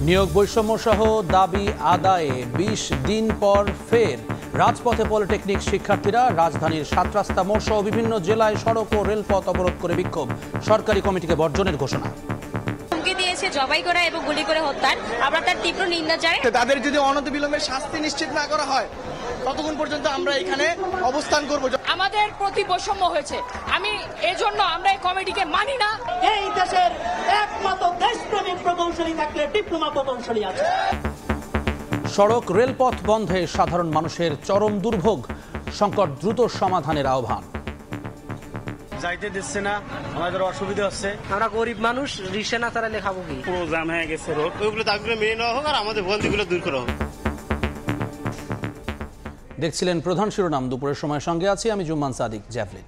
নিয়োগ বৈষম্য সহ দাবি আদায়ে ২০ দিন পর ফের রাজপথে পলিটেকনিক শিক্ষার্থীরা। রাজধানীর ৭ রাস্তা মোড় সহ বিভিন্ন জেলায় সড়ক ও রেলপথ অবরোধ করে বিক্ষোভ। সরকারি কমিটিকে বর্জনের ঘোষণা। হুমকি দিয়েছে জবাই করা এবং গুলি করে হত্যার, আমরা তার তীব্র নিন্দা জানাই। তাদের যদি অনতিবিলম্বে শাস্তি নিশ্চিত না করা হয় ততক্ষণ পর্যন্ত আমরা এখানে অবস্থান করব। আমাদের প্রতি বৈষম্য হয়েছে, আমি এজন্য আমরা এই কমিটিকে মানি না। এই দেশের একমাত্র দেশপ্রেমিক প্রকৌশলী থাকলে ডিপ্লোমা প্রকৌশলী আছে। সড়ক রেলপথ বন্ধে সাধারণ মানুষের চরম দুর্ভোগ, সংকট দ্রুত সমাধানের আহ্বান। যাইতে দিচ্ছে না, আমাদের অসুবিধা হচ্ছে। আমরা গরিব মানুষ, রিক্সা না চালালে খাবো কি? পুরো জ্যাম হয়ে গেছে রোড, ওইগুলো দাবিগুলো মেনে নেওয়া হোক আর আমাদের ভোগান্তিগুলো দূর করা হোক। দেখছিলেন প্রধান শিরোনাম, দুপুরের সময় সঙ্গে আছি আমি জুম্মান সাদিক জ্যাভলিন।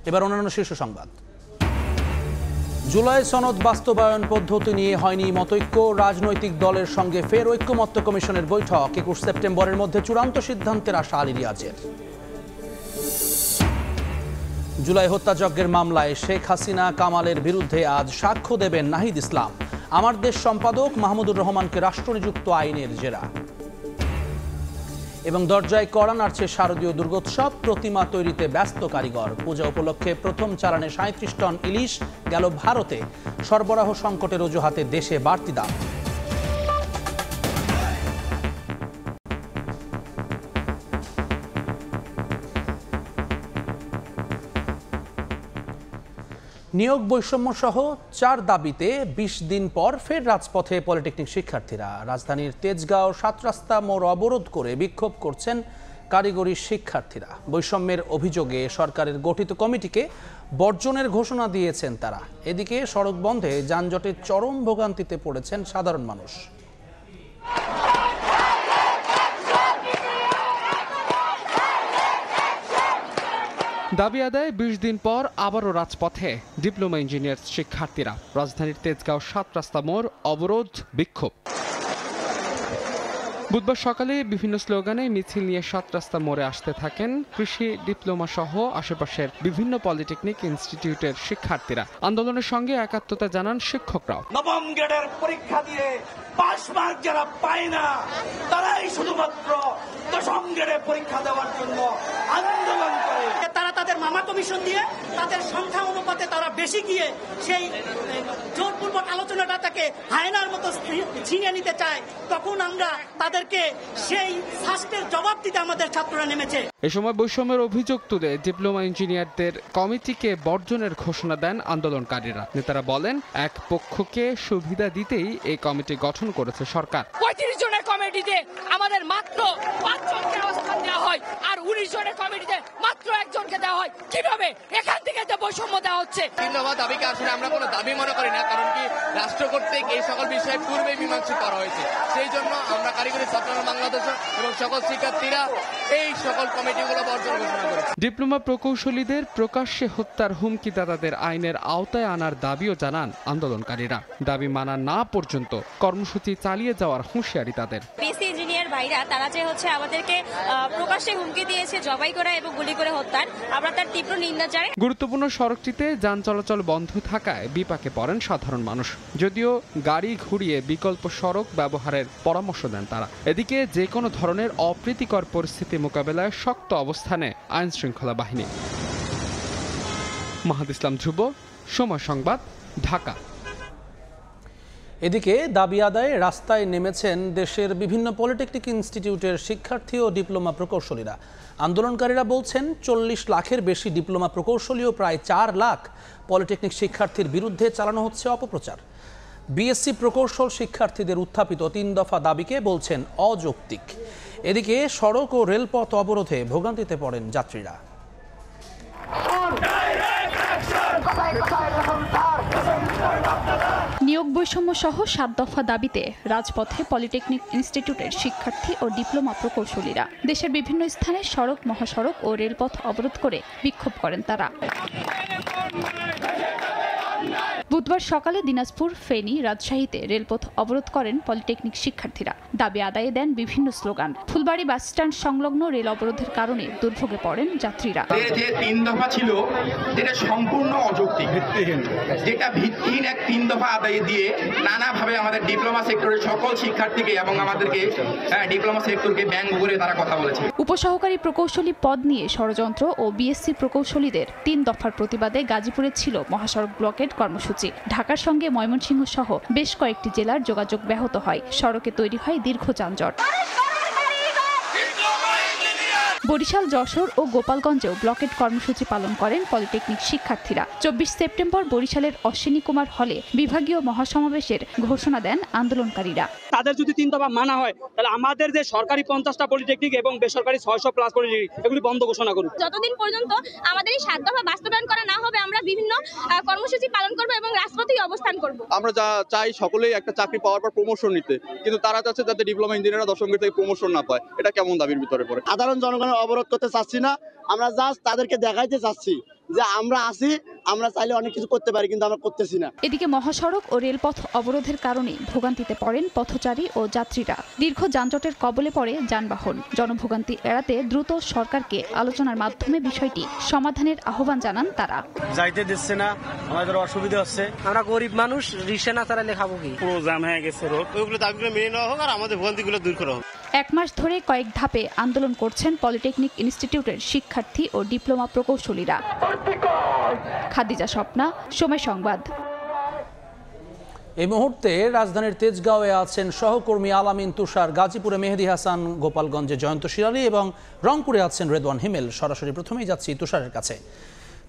এবার অন্যান্য শীর্ষ সংবাদ। জুলাই সনদ বাস্তবায়ন পদ্ধতি নিয়ে হয়নি মতৈক্য, রাজনৈতিক দলের সঙ্গে ফের ঐক্যমত্য কমিশনের বৈঠক। ২১ সেপ্টেম্বরের মধ্যে চূড়ান্ত সিদ্ধান্তের আশা আলী রিয়াজের। জুলাই হত্যাযজ্ঞের মামলায় শেখ হাসিনা কামালের বিরুদ্ধে আজ সাক্ষ্য দেবেন নাহিদ ইসলাম। আমার দেশ সম্পাদক মাহমুদুর রহমানকে রাষ্ট্রনিযুক্ত আইনের জেরা। এবং দরজায় কড়া নাড়ছে শারদীয় দুর্গোৎসব, প্রতিমা তৈরিতে ব্যস্ত কারিগর। পূজা উপলক্ষে প্রথম চালানে ৩৭ টন ইলিশ গেল ভারতে। সরবরাহ সংকটের অজুহাতে দেশে বাড়তি দাম। নিয়োগ বৈষম্য সহ ৪ দাবিতে ২০ দিন পর ফের রাজপথে পলিটেকনিক শিক্ষার্থীরা। রাজধানীর তেজগাঁও ৭ রাস্তা মোড় অবরোধ করে বিক্ষোভ করছেন কারিগরি শিক্ষার্থীরা। বৈষম্যের অভিযোগে সরকারের গঠিত কমিটিকে বর্জনের ঘোষণা দিয়েছেন তারা। এদিকে সড়ক বন্ধে যানজটে চরম ভোগান্তিতে পড়েছেন সাধারণ মানুষ। দাবি আদায় ২০ দিন পর আবারও রাজপথে ডিপ্লোমা ইঞ্জিনিয়ার শিক্ষার্থীরা। রাজধানীর তেজগাঁও ৭ রাস্তা মোড় অবরোধ, বিক্ষোভ। বুধবার সকালে বিভিন্ন স্লোগানে মিছিল নিয়ে ৭ রাস্তা মোড়ে আসতে থাকেন কৃষি ডিপ্লোমা সহ আশেপাশের বিভিন্ন পলিটেকনিক ইনস্টিটিউটের শিক্ষার্থীরা। আন্দোলনের সঙ্গে একাত্মতা জানান শিক্ষকরাও। নবম গ্রেডের পরীক্ষা দিয়ে পাস মার্ক যারা পায় না তারাই শুধুমাত্র দশম গ্রেডের পরীক্ষা দেওয়ার জন্য আন্দোলন করে। তারা তাদের মামা কমিশন দিয়ে তাদের সংখ্যা অনুপাতে তারা বেশি গিয়ে সেই জোরপূর্বক আলোচনাটা তাকে হায়নার মতো ছিনিয়ে নিতে চায়। তখন আমরা তাদেরকে সেই শাস্তির জবাব দিতে আমাদের ছাত্ররা নেমেছে। এ সময় বৈষম্যের অভিযোগ তুলে ডিপ্লোমা ইঞ্জিনিয়ারদের কমিটিকে বর্জনের ঘোষণা দেন আন্দোলনকারীরা। নেতারা বলেন, এক পক্ষকে সুবিধা দিতেই এই কমিটি গঠন করেছে সরকার। ৩৫ জনের কমিটিতে আমাদের মাত্র ৫ জনকে অবস্থান দেওয়া হয়, আর ১৯ জনের কমিটিতে মাত্র ১ জনকে দেওয়া হয়। কিভাবে এখান থেকে যে বৈষম্য দেওয়া হচ্ছে? ৩ দফা দাবিকে আসলে আমরা কোনো দাবি মনে করি না, কারণ কি রাষ্ট্র কর্তৃক এই সকল বিষয়ে পূর্বেই মীমাংসা করা হয়েছে। সেই জন্য আমরা কারিগরি ছাত্র বাংলাদেশ এবং সকল শিক্ষার্থীরা এই সকল কমিটিগুলো বর্জন ঘোষণা করেছে। ডিপ্লোমা প্রকৌশলীদের প্রকাশ্যে হত্যার হুমকিদাতাদের আইনের আওতায় আনার দাবিও জানান আন্দোলনকারীরা। দাবি মানা না পর্যন্ত কর্মসূচি চালিয়ে যাওয়ার হুঁশিয়ারি তাদের। বিএসসি ইঞ্জিনিয়ার ভাইরা তারা যে আমাদেরকে প্রকাশ্যে হুমকি দিয়েছে জবাই করা এবং গুলি করে হত্যার, আমরা তার তীব্র নিন্দা জানাই। গুরুত্বপূর্ণ সড়কটিতে যান চলাচল বন্ধ থাকায় বিপাকে পড়েন সাধারণ মানুষ। যদিও গাড়ি ঘুরিয়ে বিকল্প সড়ক ব্যবহারের পরামর্শ দেন তারা। এদিকে যে কোনো ধরনের অপ্রীতিকর পরিস্থিতি মোকাবেলায় শক্ত অবস্থানে আইন শৃঙ্খলা বাহিনী। মাহাদ ইসলাম ধ্রুব, সময় সংবাদ, ঢাকা। এদিকে দাবি আদায়ে রাস্তায় নেমেছেন দেশের বিভিন্ন পলিটেকনিক ইনস্টিটিউটের শিক্ষার্থী ও ডিপ্লোমা প্রকৌশলীরা। আন্দোলনকারীরা বলছেন ৪০ লাখের বেশি ডিপ্লোমা প্রকৌশলী ও প্রায় ৪ লাখ পলিটেকনিক শিক্ষার্থীর বিরুদ্ধে চালানো হচ্ছে অপপ্রচার। বিএসসি প্রকৌশল শিক্ষার্থীদের উত্থাপিত ৩ দফা দাবিকে বলছেন অযৌক্তিক। এদিকে সড়ক ও রেলপথ অবরোধে ভোগান্তিতে পড়েন যাত্রীরা। নিয়োগ বৈষম্য সহ ৭ দফা দাবিতে রাজপথে পলিটেকনিক ইনস্টিটিউটের শিক্ষার্থী ও ডিপ্লোমা প্রকৌশলীরা। দেশের বিভিন্ন স্থানে সড়ক, মহাসড়ক ও রেলপথ অবরোধ করে বিক্ষোভ করেন তারা। বুধবার সকালে দিনাজপুর, ফেনী, রাজশাহীতে রেলপথ অবরোধ করেন পলিটেকনিক শিক্ষার্থীরা। দাবি আদায়ে দেন বিভিন্ন স্লোগান। ফুলবাড়ী বাসস্ট্যান্ড সংলগ্ন রেল অবরোধের কারণে দুর্ভোগে পড়েন যাত্রীরা। যে 3 দফা ছিল যেটা সম্পূর্ণ অযৌক্তিক, যেটা ভিত্তিহীন এক 3 দফা আদায় দিয়ে নানাভাবে আমাদের ডিপ্লোমা সেক্টরের সকল শিক্ষার্থীকে এবং আমাদেরকে ডিপ্লোমা সেক্টরকে ব্যঙ্গ করে তারা কথা বলেছে। উপসহকারী প্রকৌশলী পদ নিয়ে ষড়যন্ত্র ও বিএসসি প্রকৌশলীদের 3 দফার প্রতিবাদে গাজীপুরে ছিল মহাসড়ক ব্লকেট কর্মসূচি। ঢাকার সঙ্গে ময়মনসিংহ সহ বেশ কয়েকটি জেলার যোগাযোগ ব্যাহত হয়। সড়কে তৈরি হয় দীর্ঘ যানজট। বরিশাল, যশোর ও গোপালগঞ্জেও ব্লকেট কর্মসূচি পালন করেন পলিটেকনিক শিক্ষার্থীরা। 24 সেপ্টেম্বর বরিশালের অশ্বিনী কুমার হলে বিভাগীয় মহাসমাবেশের ঘোষণা দেন আন্দোলনকারীরা। তাদের যদি 3 দফা মানা হয় তাহলে আমাদের যে সরকারি 50টা পলিটেকনিক এবং বেসরকারি 600+ পলিটেকনিক এগুলি বন্ধ ঘোষণা করুন। যতদিন পর্যন্ত আমাদের এই 7 দফা বাস্তবায়ন করা না হবে আমরা বিভিন্ন কর্মসূচি পালন করব এবং রাজপথেই অবস্থান করব। আমরা যা চাই সকলেই একটা চাকরি পাওয়ার পর প্রমোশন নিতে, কিন্তু তারা চাচ্ছে যাতে ডিপ্লোমা ইঞ্জিনিয়াররা 10ম গ্রেড থেকে প্রমোশন না পায়। এটা কেমন দাবির ভিতরে পড়ে? সাধারণ জনগণের অবরোধ করতে চাচ্ছি না, আমরা জাস্ট তাদেরকে দেখাইতে চাচ্ছি যে আমরা আছি, আমরা চাইলে অনেক কিছু করতে পারি, কিন্তু আমরা করতেছি না। এদিকে মহাসড়ক ও রেলপথ অবরোধের কারণে ভোগান্তিতে পড়েন পথচারী ও যাত্রীরা। দীর্ঘ যানজটের কবলে পড়ে যানবাহন। জনভোগান্তি এড়াতে দ্রুত সরকারকে আলোচনার মাধ্যমে বিষয়টি সমাধানের আহ্বান জানান তারা। যাইতে দিচ্ছে না, আমাদের অসুবিধা হচ্ছে। আমরা গরিব মানুষ, রিকশা না চালালে খাবো কি? পুরো জ্যাম হয়ে গেছে রোড। ওইগুলো দাবিগুলো মেনে নেওয়া হোক আর আমাদের ভোগান্তিগুলো দূর করা হোক। 1 মাস ধরে কয়েক ধাপে আন্দোলন করছেন পলিটেকনিক ইনস্টিটিউটের শিক্ষার্থী ও ডিপ্লোমা প্রকৌশলীরা। খাদিজা স্বপ্না, সময় সংবাদ। এই মুহূর্তে রাজধানীর তেজগাঁওয়ে আছেন সহকর্মী আলামিন তুষার, গাজীপুরে মেহেদী হাসান, গোপালগঞ্জে জয়ন্ত শিরালী এবং রংপুরে আছেন রেদওয়ান হিমেল। সরাসরি প্রথমেই যাচ্ছি তুষারের কাছে।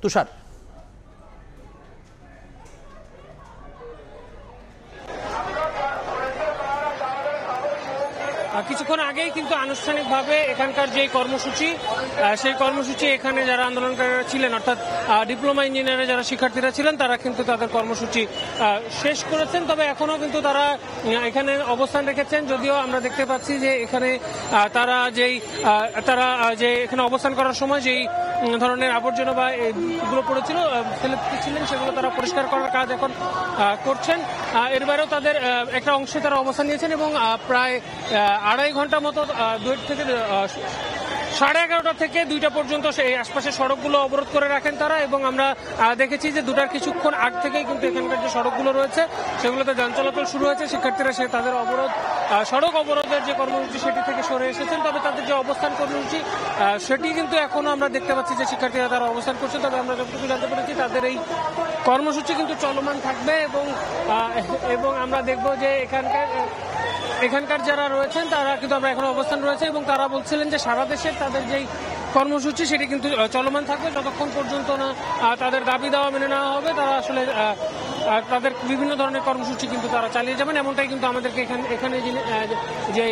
তুষার, কিছুক্ষণ আগেই কিন্তু আনুষ্ঠানিকভাবে এখানকার যে কর্মসূচি, সেই কর্মসূচি এখানে যারা আন্দোলনকারীরা ছিলেন অর্থাৎ ডিপ্লোমা ইঞ্জিনিয়ারের যারা শিক্ষার্থীরা ছিলেন তারা কিন্তু তাদের কর্মসূচি শেষ করেছেন। তবে এখনো কিন্তু তারা এখানে অবস্থান রেখেছেন, যদিও আমরা দেখতে পাচ্ছি যে এখানে তারা যে এখানে অবস্থান করার সময় যেই ধরনের আবর্জনা বা এগুলো পড়েছিল ফেলে ছিলেন সেগুলো তারা পরিষ্কার করার কাজ এখন করছেন। এর বাইরেও তাদের একটা অংশে তারা অবস্থান নিয়েছেন এবং প্রায় 2.5 ঘন্টা মতো 11:30 থেকে 2টা পর্যন্ত সেই আশপাশের সড়কগুলো অবরোধ করে রাখেন তারা। এবং আমরা দেখেছি যে 2টার কিছুক্ষণ আগ থেকেই কিন্তু এখানকার যে সড়কগুলো রয়েছে সেগুলোতে যান চলাচল শুরু হয়েছে। শিক্ষার্থীরা তাদের সড়ক অবরোধের যে কর্মসূচি সেটি থেকে সরে এসেছেন। তবে তাদের যে অবস্থান কর্মসূচি সেটি কিন্তু এখনো আমরা দেখতে পাচ্ছি যে শিক্ষার্থীরা তারা অবস্থান করছেন। তবে আমরা যতটুকু জানতে পেরেছি তাদের এই কর্মসূচি কিন্তু চলমান থাকবে এবং আমরা দেখব যে এখানকার যারা রয়েছেন তারা কিন্তু আমরা এখনো অবস্থান রয়েছে এবং তারা বলছিলেন যে সারা দেশের তাদের যেই কর্মসূচি সেটি কিন্তু চলমান থাকবে যতক্ষণ পর্যন্ত না তাদের দাবি দেওয়া মেনে নেওয়া হবে। তারা আসলে তাদের বিভিন্ন ধরনের কর্মসূচি কিন্তু তারা চালিয়ে যাবেন, এমনটাই কিন্তু আমাদেরকে এখানে যে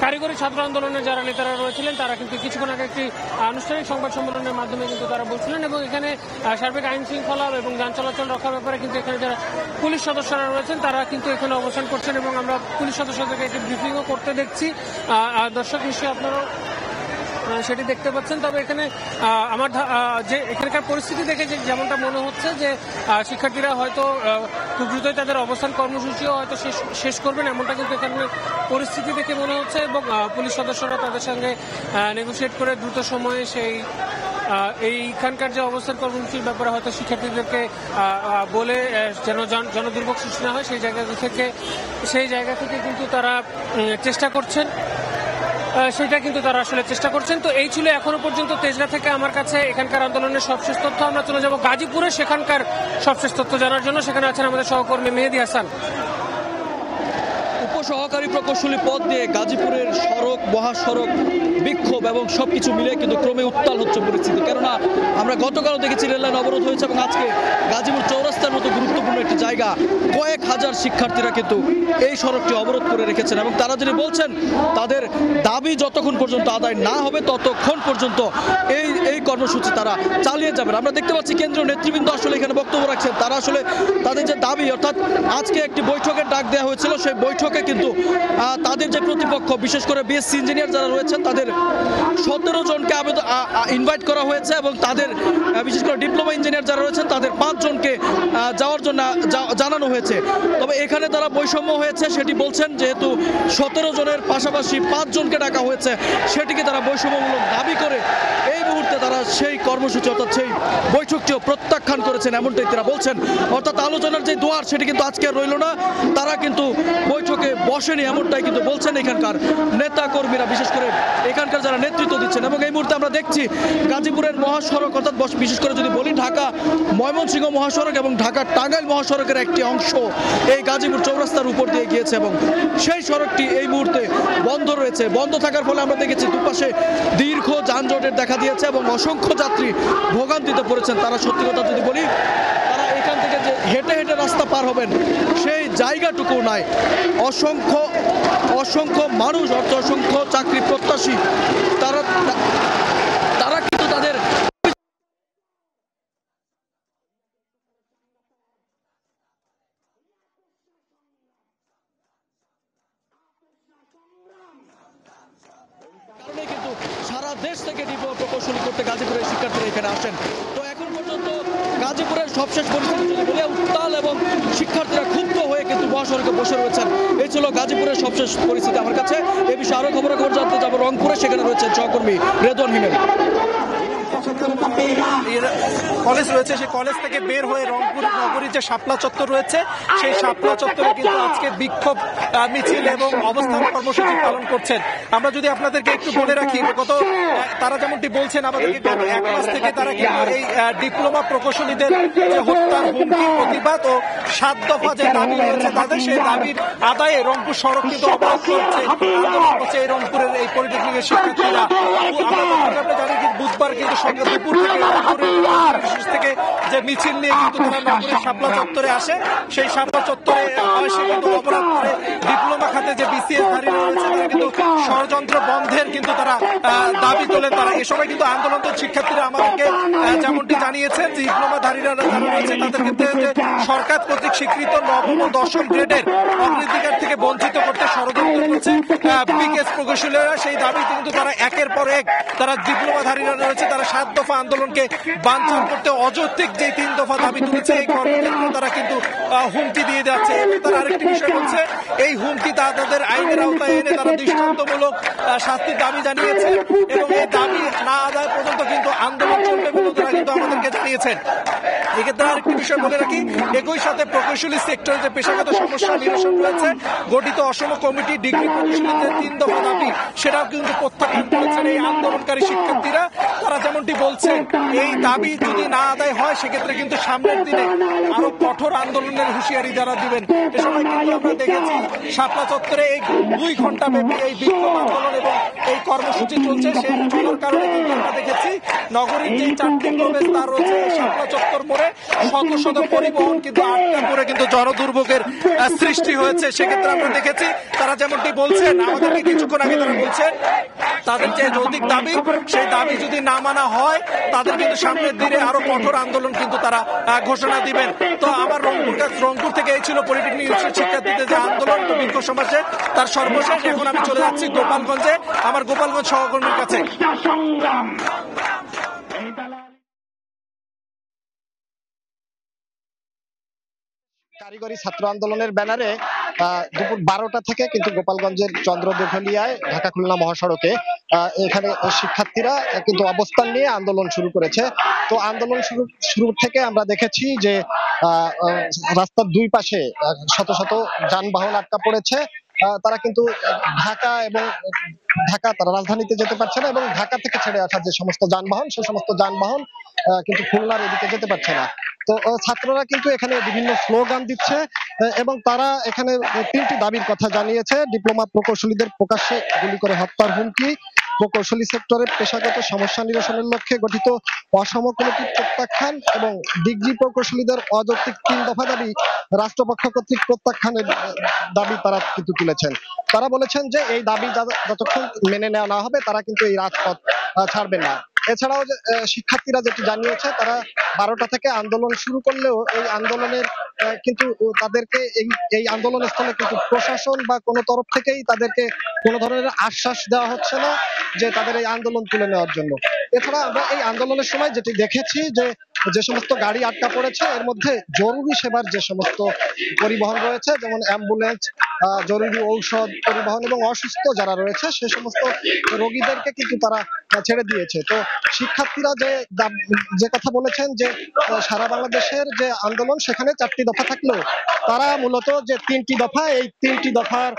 কারিগরি ছাত্র আন্দোলনের যারা নেতারা রয়েছিলেন তারা কিন্তু কিছুক্ষণ আগে একটি আনুষ্ঠানিক সংবাদ সম্মেলনের মাধ্যমে কিন্তু তারা বলছিলেন। এবং এখানে সার্বিক আইন শৃঙ্খলা এবং যান চলাচল রক্ষার ব্যাপারে কিন্তু এখানে যারা পুলিশ সদস্যরা রয়েছেন তারা কিন্তু এখানে অবস্থান করছেন এবং আমরা পুলিশ সদস্যদেরকে একটি ব্রিফিংও করতে দেখছি। দর্শক নিশ্চয়ই আপনারা সেটি দেখতে পাচ্ছেন। তবে এখানে আমার যে এখানকার পরিস্থিতি দেখে যেমনটা মনে হচ্ছে যে শিক্ষার্থীরা হয়তো খুব দ্রুতই তাদের অবস্থান কর্মসূচিও হয়তো শেষ করবেন, এমনটা কিন্তু এখানে পরিস্থিতি দেখে মনে হচ্ছে। এবং পুলিশ সদস্যরা তাদের সঙ্গে নেগোসিয়েট করে দ্রুত সময়ে এইখানকার যে অবস্থান কর্মসূচির ব্যাপারে হয়তো শিক্ষার্থীদেরকে বলে যেন জনদুর্ভোগ সৃষ্টি না হয় সেই জায়গা থেকে কিন্তু তারা চেষ্টা করছেন, সেটা কিন্তু তারা আসলে চেষ্টা করছেন। তো এই ছিল এখনো পর্যন্ত তেজগাঁ থেকে আমার কাছে এখানকার আন্দোলনের সবশেষ তথ্য। আমরা চলে যাব গাজীপুরে সেখানকার সবশেষ তথ্য জানার জন্য। সেখানে আছেন আমাদের সহকর্মী মেহেদী হাসান। উপসহকারী প্রকৌশলী পদ দিয়ে গাজীপুরের সড়ক, মহাসড়ক, বিক্ষোভ এবং সবকিছু মিলে কিন্তু ক্রমে উত্তাল হচ্ছে পরিস্থিতি। কেননা আমরা গতকালও দেখেছি রেললাইন অবরোধ হয়েছে এবং আজকে গাজীপুর চৌরাস্তার মতো গুরুত্বপূর্ণ একটি জায়গা কয়েক হাজার শিক্ষার্থীরা কিন্তু এই সড়কটি অবরোধ করে রেখেছেন এবং তারা যিনি বলছেন তাদের দাবি যতক্ষণ পর্যন্ত আদায় না হবে ততক্ষণ পর্যন্ত এই কর্মসূচি তারা চালিয়ে যাবেন। আমরা দেখতে পাচ্ছি কেন্দ্রীয় নেতৃবৃন্দ আসলে এখানে বক্তব্য রাখছেন। তারা আসলে তাদের যে দাবি, অর্থাৎ আজকে একটি বৈঠকের ডাক দেওয়া হয়েছিল, সেই বৈঠকে কিন্তু তাদের যে প্রতিপক্ষ বিশেষ করে বিএসসি ইঞ্জিনিয়ার যারা রয়েছেন তাদের 17 জনকে ইনভাইট করা হয়েছে এবং তাদের বিশেষ করে ডিপ্লোমা ইঞ্জিনিয়ার যারা রয়েছেন তাদের 5 জনকে যাওয়ার জন্য জানানো হয়েছে। তবে এখানে তারা বৈষম্য হয়েছে সেটি বলছেন, যেহেতু 17 জনের পাশাপাশি 5 জনকে ডাকা হয়েছে, সেটিকে তারা বৈষম্যমূলক দাবি করে এই মুহূর্তে তারা সেই কর্মসূচি অর্থাৎ সেই বৈঠকটিও প্রত্যাখ্যান করেছেন, এমনটাই তারা বলছেন। অর্থাৎ আলোচনার যে দুয়ার সেটি কিন্তু আজকে রইল না, তারা কিন্তু বৈঠকে বসেনি, এমনটাই কিন্তু বলছেন এখানকার নেতা কর্মীরা, বিশেষ করে এখানকার যারা নেতৃত্ব দিচ্ছেন। এবং এই মুহূর্তে আমরা দেখছি গাজীপুরের মহাসড়ক, অর্থাৎ বিশেষ করে যদি বলি ঢাকা ময়মনসিংহ মহাসড়ক এবং ঢাকা টাঙ্গাইল মহাসড়কের একটি অংশ এই গাজীপুর চৌরাস্তার উপর দিয়ে গিয়েছে এবং সেই সড়কটি এই মুহূর্তে বন্ধ রয়েছে। বন্ধ থাকার ফলে আমরা দেখেছি দুপাশে দীর্ঘ যানজটের দেখা দিয়েছে এবং অসংখ্য যাত্রী ভোগান্তিতে পড়েছেন। তারা সত্যি কথা যদি বলি, তারা এখান থেকে যে হেঁটে হেঁটে রাস্তা পার হবেন সেই জায়গাটুকু নাই। অসংখ্য মানুষ, অসংখ্য চাকরি প্রত্যাশী তারা কিন্তু তাদের কিন্তু সারা দেশ থেকে ডিপ্লোমা প্রকৌশলী করতে গাজীপুরের শিক্ষার্থীরা এখানে আসেন। তো এখন পর্যন্ত গাজীপুরের সবশেষ পরিস্থিতি যদি বলে উত্তাল এবং শিক্ষার্থীরা ক্ষুব্ধ হয়ে কিন্তু মহাসড়কে বসে রয়েছেন। এই ছিল গাজীপুরের সবশেষ পরিস্থিতি। আমার কাছে এ বিষয়ে আরো খবর জানতে যাবো রংপুরে, সেখানে রয়েছেন সহকর্মী রেদওয়ান হিমেল। কলেজ রয়েছে, সেই কলেজ থেকে বের হয়ে রংপুর নগরীর যে শাপলা চত্বর রয়েছে, সেই শাপলা চত্বরে কিন্তু আজকে বিক্ষোভ মিছিল এবং অবস্থান কর্মসূচি পালন করছেন। আমরা যদি আপনাদেরকে একটু বলে রাখি, তারা যেমনটি বলছেন আমাদেরকে গত 1 মাস থেকে তারা কিন্তু এই ডিপ্লোমা প্রকৌশলীদের যে হত্যার হুমকি প্রতিবাদ ও 7 দফা যে দাবি রয়েছে তাদের, সেই দাবির আদায়ে রংপুর সড়ক কিন্তু অবরোধ করছে এই রংপুরের এই পলিটেকনিকের শিক্ষার্থীরা। আমরা জানি যে বুধবার কিন্তু সন্ধ্যা দুপুর থেকে যে মিছিল নিয়ে কিন্তু তারা নগরের শাপলা চত্বরে আসে, সেই শাপলা চত্বরে এসে কিন্তু অপরাধ করে ডিপ্লোমা খাতে যে বিসিএস ধারীরা রয়েছে তারা কিন্তু ষড়যন্ত্র বন্ধের কিন্তু তারা দাবি তোলেন। তারা এ সময় কিন্তু আন্দোলনরত শিক্ষার্থীরা আমাদেরকে যেমনটি জানিয়েছেন যে ডিপ্লোমাধারীরা যারা রয়েছে তাদের ক্ষেত্রে যে সরকার কর্তৃক স্বীকৃত 9ম ও 10ম গ্রেডের অগ্রাধিকার থেকে বঞ্চিত করতে ষড়যন্ত্র করছে বিকেএস প্রকৌশলীরা। সেই দাবি কিন্তু তারা একের পর এক তারা ডিপ্লোমাধারীরা রয়েছে তারা 7 দফা আন্দোলনকে বানচাল করতে অযৌক্তিক যে 3 দফা দাবি তুলেছে এই কর্মক্ষেত্রে তারা কিন্তু হুমকি দিয়ে যাচ্ছে। এবং তারা আরেকটি বিষয় বলছে, এই হুমকি তাদের আইনের আওতায় এনে তারা দৃষ্টান্তমূলক শাস্তির দাবি জানিয়েছে এবং এই দাবি না আদায় পর্যন্ত কিন্তু আন্দোলন চলবে বলে তারা কিন্তু আমাদেরকে জানিয়েছেন। এক্ষেত্রে আরেকটি বিষয় বলে রাখি, একই সাথে প্রকৌশলী সেক্টরে যে পেশাগত সমস্যা নিরসন রয়েছে, গঠিত অসম কমিটি ডিগ্রি প্রকৌশলীদের 3 দফা দাবি সেটাও কিন্তু প্রত্যাখ্যান করেছেন এই আন্দোলনকারী শিক্ষার্থীরা। তারা যেমনটি বলছেন, এই দাবি যদি না আদায় হয় সেক্ষেত্রে কিন্তু সামনের দিনে আরো কঠোর আন্দোলনের হুঁশিয়ারি যারা দিবেন। এ সময় কিন্তু আমরা দেখেছি শাপলা চত্বরে এই 2 ঘন্টা ব্যাপী এই বিক্ষোভ আন্দোলন এবং এই কর্মসূচি চলছে। সেই চলার কারণে কিন্তু আমরা দেখেছি নগরীর যে 4টি প্রবেশ দ্বার রয়েছে শাপলা চত্বর মোড়ে শত পরিবহন কিন্তু আটকা পড়ে কিন্তু জনদুর্ভোগের সৃষ্টি হয়েছে। সেক্ষেত্রে আমরা দেখেছি তারা যেমনটি বলছেন, আমাদেরকে কিছুক্ষণ আগে তারা বলছেন তাদের যে যৌক্তিক দাবি, সেই দাবি যদি না মানা হয় তাদের কিন্তু সামনের দিনে আরো কঠোর আন্দোলন কিন্তু তারা ঘোষণা দিবেন। তো আমার রংপুর থেকে এই ছিল পলিটেকনিক শিক্ষার্থীদের যে আন্দোলন দীর্ঘ সমাজে তার সর্বশেষ। এখন আমি চলে যাচ্ছি গোপালগঞ্জে, আমার গোপালগঞ্জ সহকর্মীর কাছে। কারিগরি ছাত্র আন্দোলনের ব্যানারে দুপুর 12টা থেকে কিন্তু গোপালগঞ্জের চন্দ্রদীঘলিয়ায় ঢাকা খুলনা মহাসড়কে এখানে শিক্ষার্থীরা কিন্তু অবস্থান নিয়ে আন্দোলন শুরু করেছে। তো আন্দোলন শুরু থেকে আমরা দেখেছি যে রাস্তার 2 পাশে শত শত যানবাহন আটকা পড়েছে। তারা কিন্তু তারা রাজধানীতে যেতে পারছে না এবং ঢাকা থেকে ছেড়ে আসা যে সমস্ত যানবাহন, সে সমস্ত যানবাহন কিন্তু খুলনার এদিকে যেতে পারছে না। তো ছাত্ররা কিন্তু এখানে বিভিন্ন স্লোগান দিচ্ছে এবং তারা এখানে 3টি দাবির কথা জানিয়েছে। ডিপ্লোমা প্রকৌশলীদের প্রকাশ্যে গুলি করে হত্যার হুমকি, প্রকৌশলী সেক্টরে পেশাগত সমস্যা নিরসনের লক্ষ্যে গঠিত অসম কমিটি প্রত্যাখ্যান এবং ডিগ্রি প্রকৌশলীদের অযৌক্তিক 3 দফা দাবি রাষ্ট্রপক্ষ কর্তৃক প্রত্যাখ্যানের দাবি তারা কিন্তু তুলেছেন। তারা বলেছেন যে এই দাবি যতক্ষণ মেনে নেওয়া না হবে তারা কিন্তু এই রাজপথ ছাড়বেন না। এছাড়াও শিক্ষার্থীরা যেটি জানিয়েছে, তারা 12টা থেকে আন্দোলন শুরু করলেও এই আন্দোলনের কিন্তু তাদেরকে এই আন্দোলন স্থলে কিন্তু প্রশাসন বা কোনো তরফ থেকেই তাদেরকে কোনো ধরনের আশ্বাস দেওয়া হচ্ছে না যে তাদের এই আন্দোলন তুলে নেওয়ার জন্য। এছাড়া আমরা এই আন্দোলনের সময় যেটি দেখেছি যে যে সমস্ত গাড়ি আটকা পড়েছে এর মধ্যে জরুরি সেবার যে সমস্ত পরিবহন রয়েছে, যেমন অ্যাম্বুলেন্স, জরুরি ঔষধ পরিবহন এবং অসুস্থ যারা রয়েছে সে সমস্ত রোগীদেরকে কিন্তু তারা ছেড়ে দিয়েছে। তো শিক্ষার্থীরা যে কথা বলেছেন যে সারা বাংলাদেশের যে আন্দোলন সেখানে 4টি দফা থাকলেও তারা মূলত যে 3টি দফা, এই 3টি দফার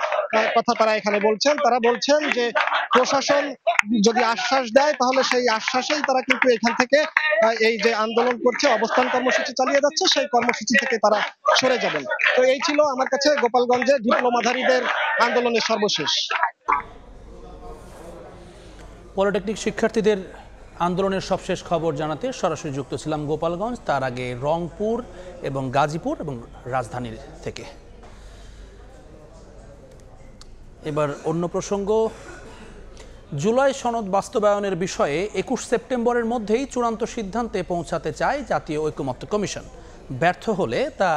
কথা তারা এখানে বলছেন। তারা বলছেন যে প্রশাসন যদি আশ্বাস দেয় তাহলে সেই আশ্বাসেই তারা কিন্তু এখান থেকে এই যে আন্দোলন করছে, অবস্থান কর্মসূচি চালিয়ে যাচ্ছে, সেই কর্মসূচি থেকে তারা সরে যাবেন। তো এই ছিল আমার কাছে গোপালগঞ্জে ডিপ্লোমাধারীদের আন্দোলনের সর্বশেষ। পলিটেকনিক শিক্ষার্থীদের আন্দোলনের সবশেষ খবর জানাতে সরাসরি যুক্ত ছিলাম গোপালগঞ্জ, তার আগে রংপুর এবং গাজীপুর এবং রাজধানীর থেকে। এবার অন্য প্রসঙ্গ, জুলাই সনদ বাস্তবায়নের বিষয়ে 21 সেপ্টেম্বরের মধ্যেই চূড়ান্ত সিদ্ধান্তে পৌঁছাতে চায় জাতীয় ঐকমত্য কমিশন। ব্যর্থ হলে তা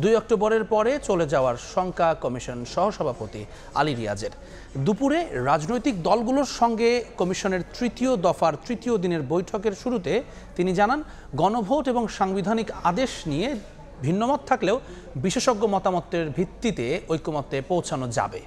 2 অক্টোবরের পরে চলে যাওয়ার শঙ্কা কমিশন সহসভাপতি আলী রিয়াজের। দুপুরে রাজনৈতিক দলগুলোর সঙ্গে কমিশনের 3য় দফার 3য় দিনের বৈঠকের শুরুতে তিনি জানান, গণভোট এবং সাংবিধানিক আদেশ নিয়ে ভিন্নমত থাকলেও বিশেষজ্ঞ মতামতের ভিত্তিতে ঐকমত্যে পৌঁছানো যাবে।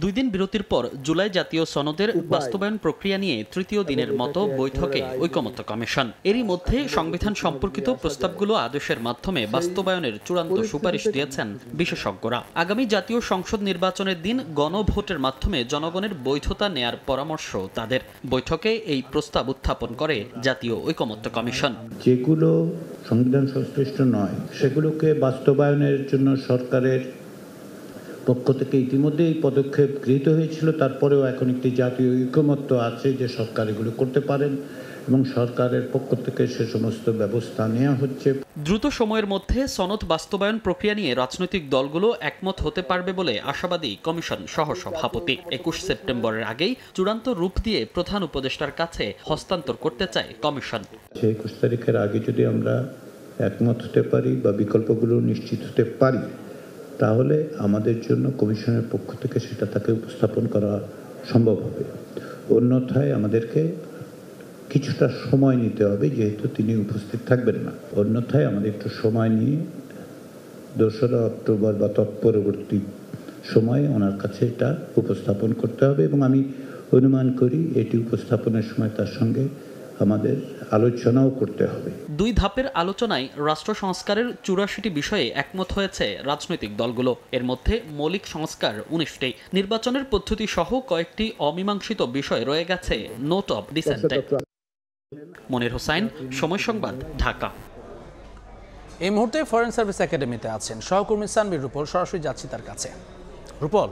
2 দিন বিরতির পর জুলাই জাতীয় সনদের বাস্তবায়ন প্রক্রিয়া নিয়ে 3য় দিনের মতো বৈঠকে ঐকমত্য কমিশন। এরই মধ্যে সংবিধান সম্পর্কিত প্রস্তাবগুলো আদেশের মাধ্যমে বাস্তবায়নের চূড়ান্ত সুপারিশ দিয়েছেন বিশেষজ্ঞরা। আগামী জাতীয় সংসদ নির্বাচনের দিন গণভোটের মাধ্যমে জনগণের বৈধতা নেয়ার পরামর্শ তাদের। বৈঠকে এই প্রস্তাব উত্থাপন করে জাতীয় ঐকমত্য কমিশন। যেগুলো সংবিধান সংশ্লিষ্ট নয় সেগুলোকে বাস্তবায়নের জন্য সরকারের পক্ষ থেকে ইতিমধ্যে এই পদক্ষেপ গৃহীত হয়েছিল, তারপরেও এখন একটি জাতীয় ঐকমত্য আছে যে সরকার এগুলো করতে পারেন এবং সরকারের পক্ষ থেকে সে সমস্ত ব্যবস্থা নেওয়া হচ্ছে। দ্রুত সময়ের মধ্যে সনদ বাস্তবায়ন প্রক্রিয়া নিয়ে রাজনৈতিক দলগুলো একমত হতে পারবে বলে আশাবাদী কমিশন সহসভাপতি। 21 সেপ্টেম্বরের আগেই চূড়ান্ত রূপ দিয়ে প্রধান উপদেষ্টার কাছে হস্তান্তর করতে চায় কমিশন। 21 তারিখের আগে যদি আমরা একমত হতে পারি বা বিকল্পগুলো নিশ্চিত হতে পারি তাহলে আমাদের জন্য কমিশনের পক্ষ থেকে সেটা তাকে উপস্থাপন করা সম্ভব হবে। অন্যথায় আমাদেরকে কিছুটা সময় নিতে হবে, যেহেতু তিনি উপস্থিত থাকবেন না। অন্যথায় আমাদের একটু সময় নিয়ে 2রা অক্টোবর বা তৎপরবর্তী সময়ে ওনার কাছে এটা উপস্থাপন করতে হবে এবং আমি অনুমান করি এটি উপস্থাপনের সময় তার সঙ্গে আমাদের আলোচনাও করতে হবে। 2 ধাপের আলোচনায় রাষ্ট্র সংস্কারের 84টি বিষয়ে একমত হয়েছে রাজনৈতিক দলগুলো। এর মধ্যে মৌলিক সংস্কার 19টি। নির্বাচনের পদ্ধতি সহ কয়েকটি অমীমাংসিত বিষয় রয়ে গেছে নোট অব ডিসেন্টে। মনির হোসাইন, সময় সংবাদ, ঢাকা। এই মুহূর্তে ফরেন সার্ভিস একাডেমিতে আছেন সহকর্মী সানবির রূপল, সরাসরি যাচ্ছি তার কাছে। রূপল,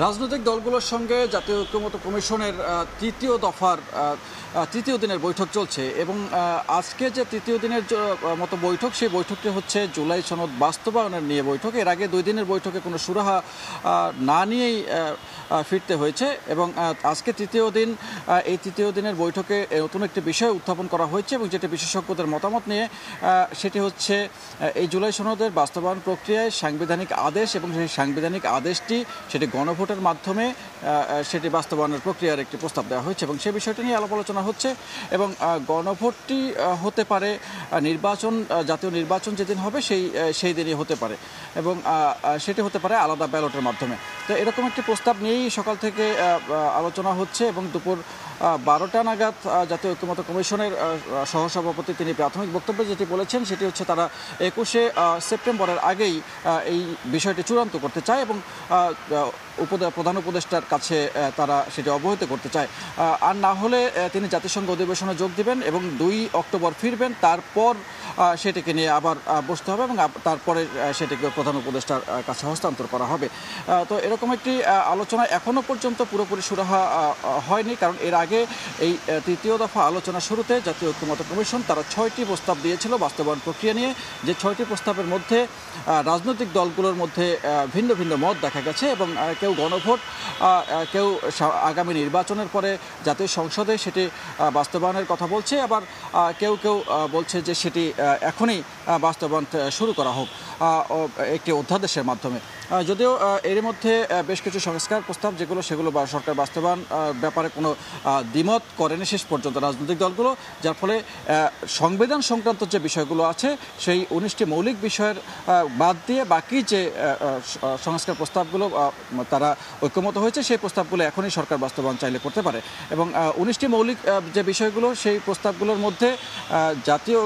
রাজনৈতিক দলগুলোর সঙ্গে জাতীয় ঐকমত্য কমিশনের 3য় দফার 3য় দিনের বৈঠক চলছে এবং আজকে যে 3য় দিনের মতো বৈঠক, সেই বৈঠকটি হচ্ছে জুলাই সনদ বাস্তবায়নের নিয়ে বৈঠক। এর আগে 2 দিনের বৈঠকে কোনো সুরাহা না নিয়েই ফিরতে হয়েছে এবং আজকে 3য় দিন, এই 3য় দিনের বৈঠকে নতুন একটি বিষয় উত্থাপন করা হয়েছে এবং যেটি বিশেষজ্ঞদের মতামত নিয়ে, সেটি হচ্ছে এই জুলাই সনদের বাস্তবায়ন প্রক্রিয়ায় সাংবিধানিক আদেশ এবং সেই সাংবিধানিক আদেশটি সেটি গণভোটের মাধ্যমে সেটি বাস্তবায়নের প্রক্রিয়ার একটি প্রস্তাব দেওয়া হয়েছে এবং সেই বিষয়টি নিয়ে আলাপ আলোচনা হচ্ছে এবং গণভোটটি হতে পারে জাতীয় নির্বাচন যেদিন হবে সেই দিনই হতে পারে এবং সেটি হতে পারে আলাদা ব্যালটের মাধ্যমে। তো এরকম একটি প্রস্তাব নিয়েই সকাল থেকে আলোচনা হচ্ছে এবং দুপুর 12টা নাগাদ জাতীয় ঐকমত্য কমিশনের সহসভাপতি তিনি প্রাথমিক বক্তব্যে যেটি বলেছেন সেটি হচ্ছে তারা 21 সেপ্টেম্বরের আগেই এই বিষয়টি চূড়ান্ত করতে চায় এবং প্রধান উপদেষ্টার কাছে তারা সেটি অবহিত করতে চায়। আর না হলে তিনি জাতিসংঘ অধিবেশনে যোগ দিবেন এবং 2 অক্টোবর ফিরবেন। তারপর সেটিকে নিয়ে আবার বসতে হবে এবং তারপরে সেটিকে প্রধান উপদেষ্টার কাছে হস্তান্তর করা হবে। তো এরকম একটি আলোচনা এখনও পর্যন্ত পুরোপুরি সুরাহা হয়নি, কারণ এর আগে এই তৃতীয় দফা আলোচনা শুরুতে জাতীয় ঐক্যমত্য কমিশন তারা 6টি প্রস্তাব দিয়েছিল বাস্তবায়ন প্রক্রিয়া নিয়ে, যে 6টি প্রস্তাবের মধ্যে রাজনৈতিক দলগুলোর মধ্যে ভিন্ন ভিন্ন মত দেখা গেছে এবং কেউ গণভোট, কেউ আগামী নির্বাচনের পরে জাতীয় সংসদে সেটি বাস্তবায়নের কথা বলছে, আবার কেউ কেউ বলছে যে সেটি এখনই বাস্তবায়ন শুরু করা হোক একটি অধ্যাদেশের মাধ্যমে। যদিও এর মধ্যে বেশ কিছু সংস্কার প্রস্তাব সেগুলো সরকার বাস্তবায়ন ব্যাপারে কোনো দ্বিমত করেনি শেষ পর্যন্ত রাজনৈতিক দলগুলো, যার ফলে সংবিধান সংক্রান্ত যে বিষয়গুলো আছে সেই 19টি মৌলিক বিষয়ের বাদ দিয়ে বাকি যে সংস্কার প্রস্তাবগুলো তারা ঐক্যমত হয়েছে সেই প্রস্তাবগুলো এখনই সরকার বাস্তবায়ন চাইলে করতে পারে। এবং 19টি মৌলিক যে বিষয়গুলো সেই প্রস্তাবগুলোর মধ্যে জাতীয়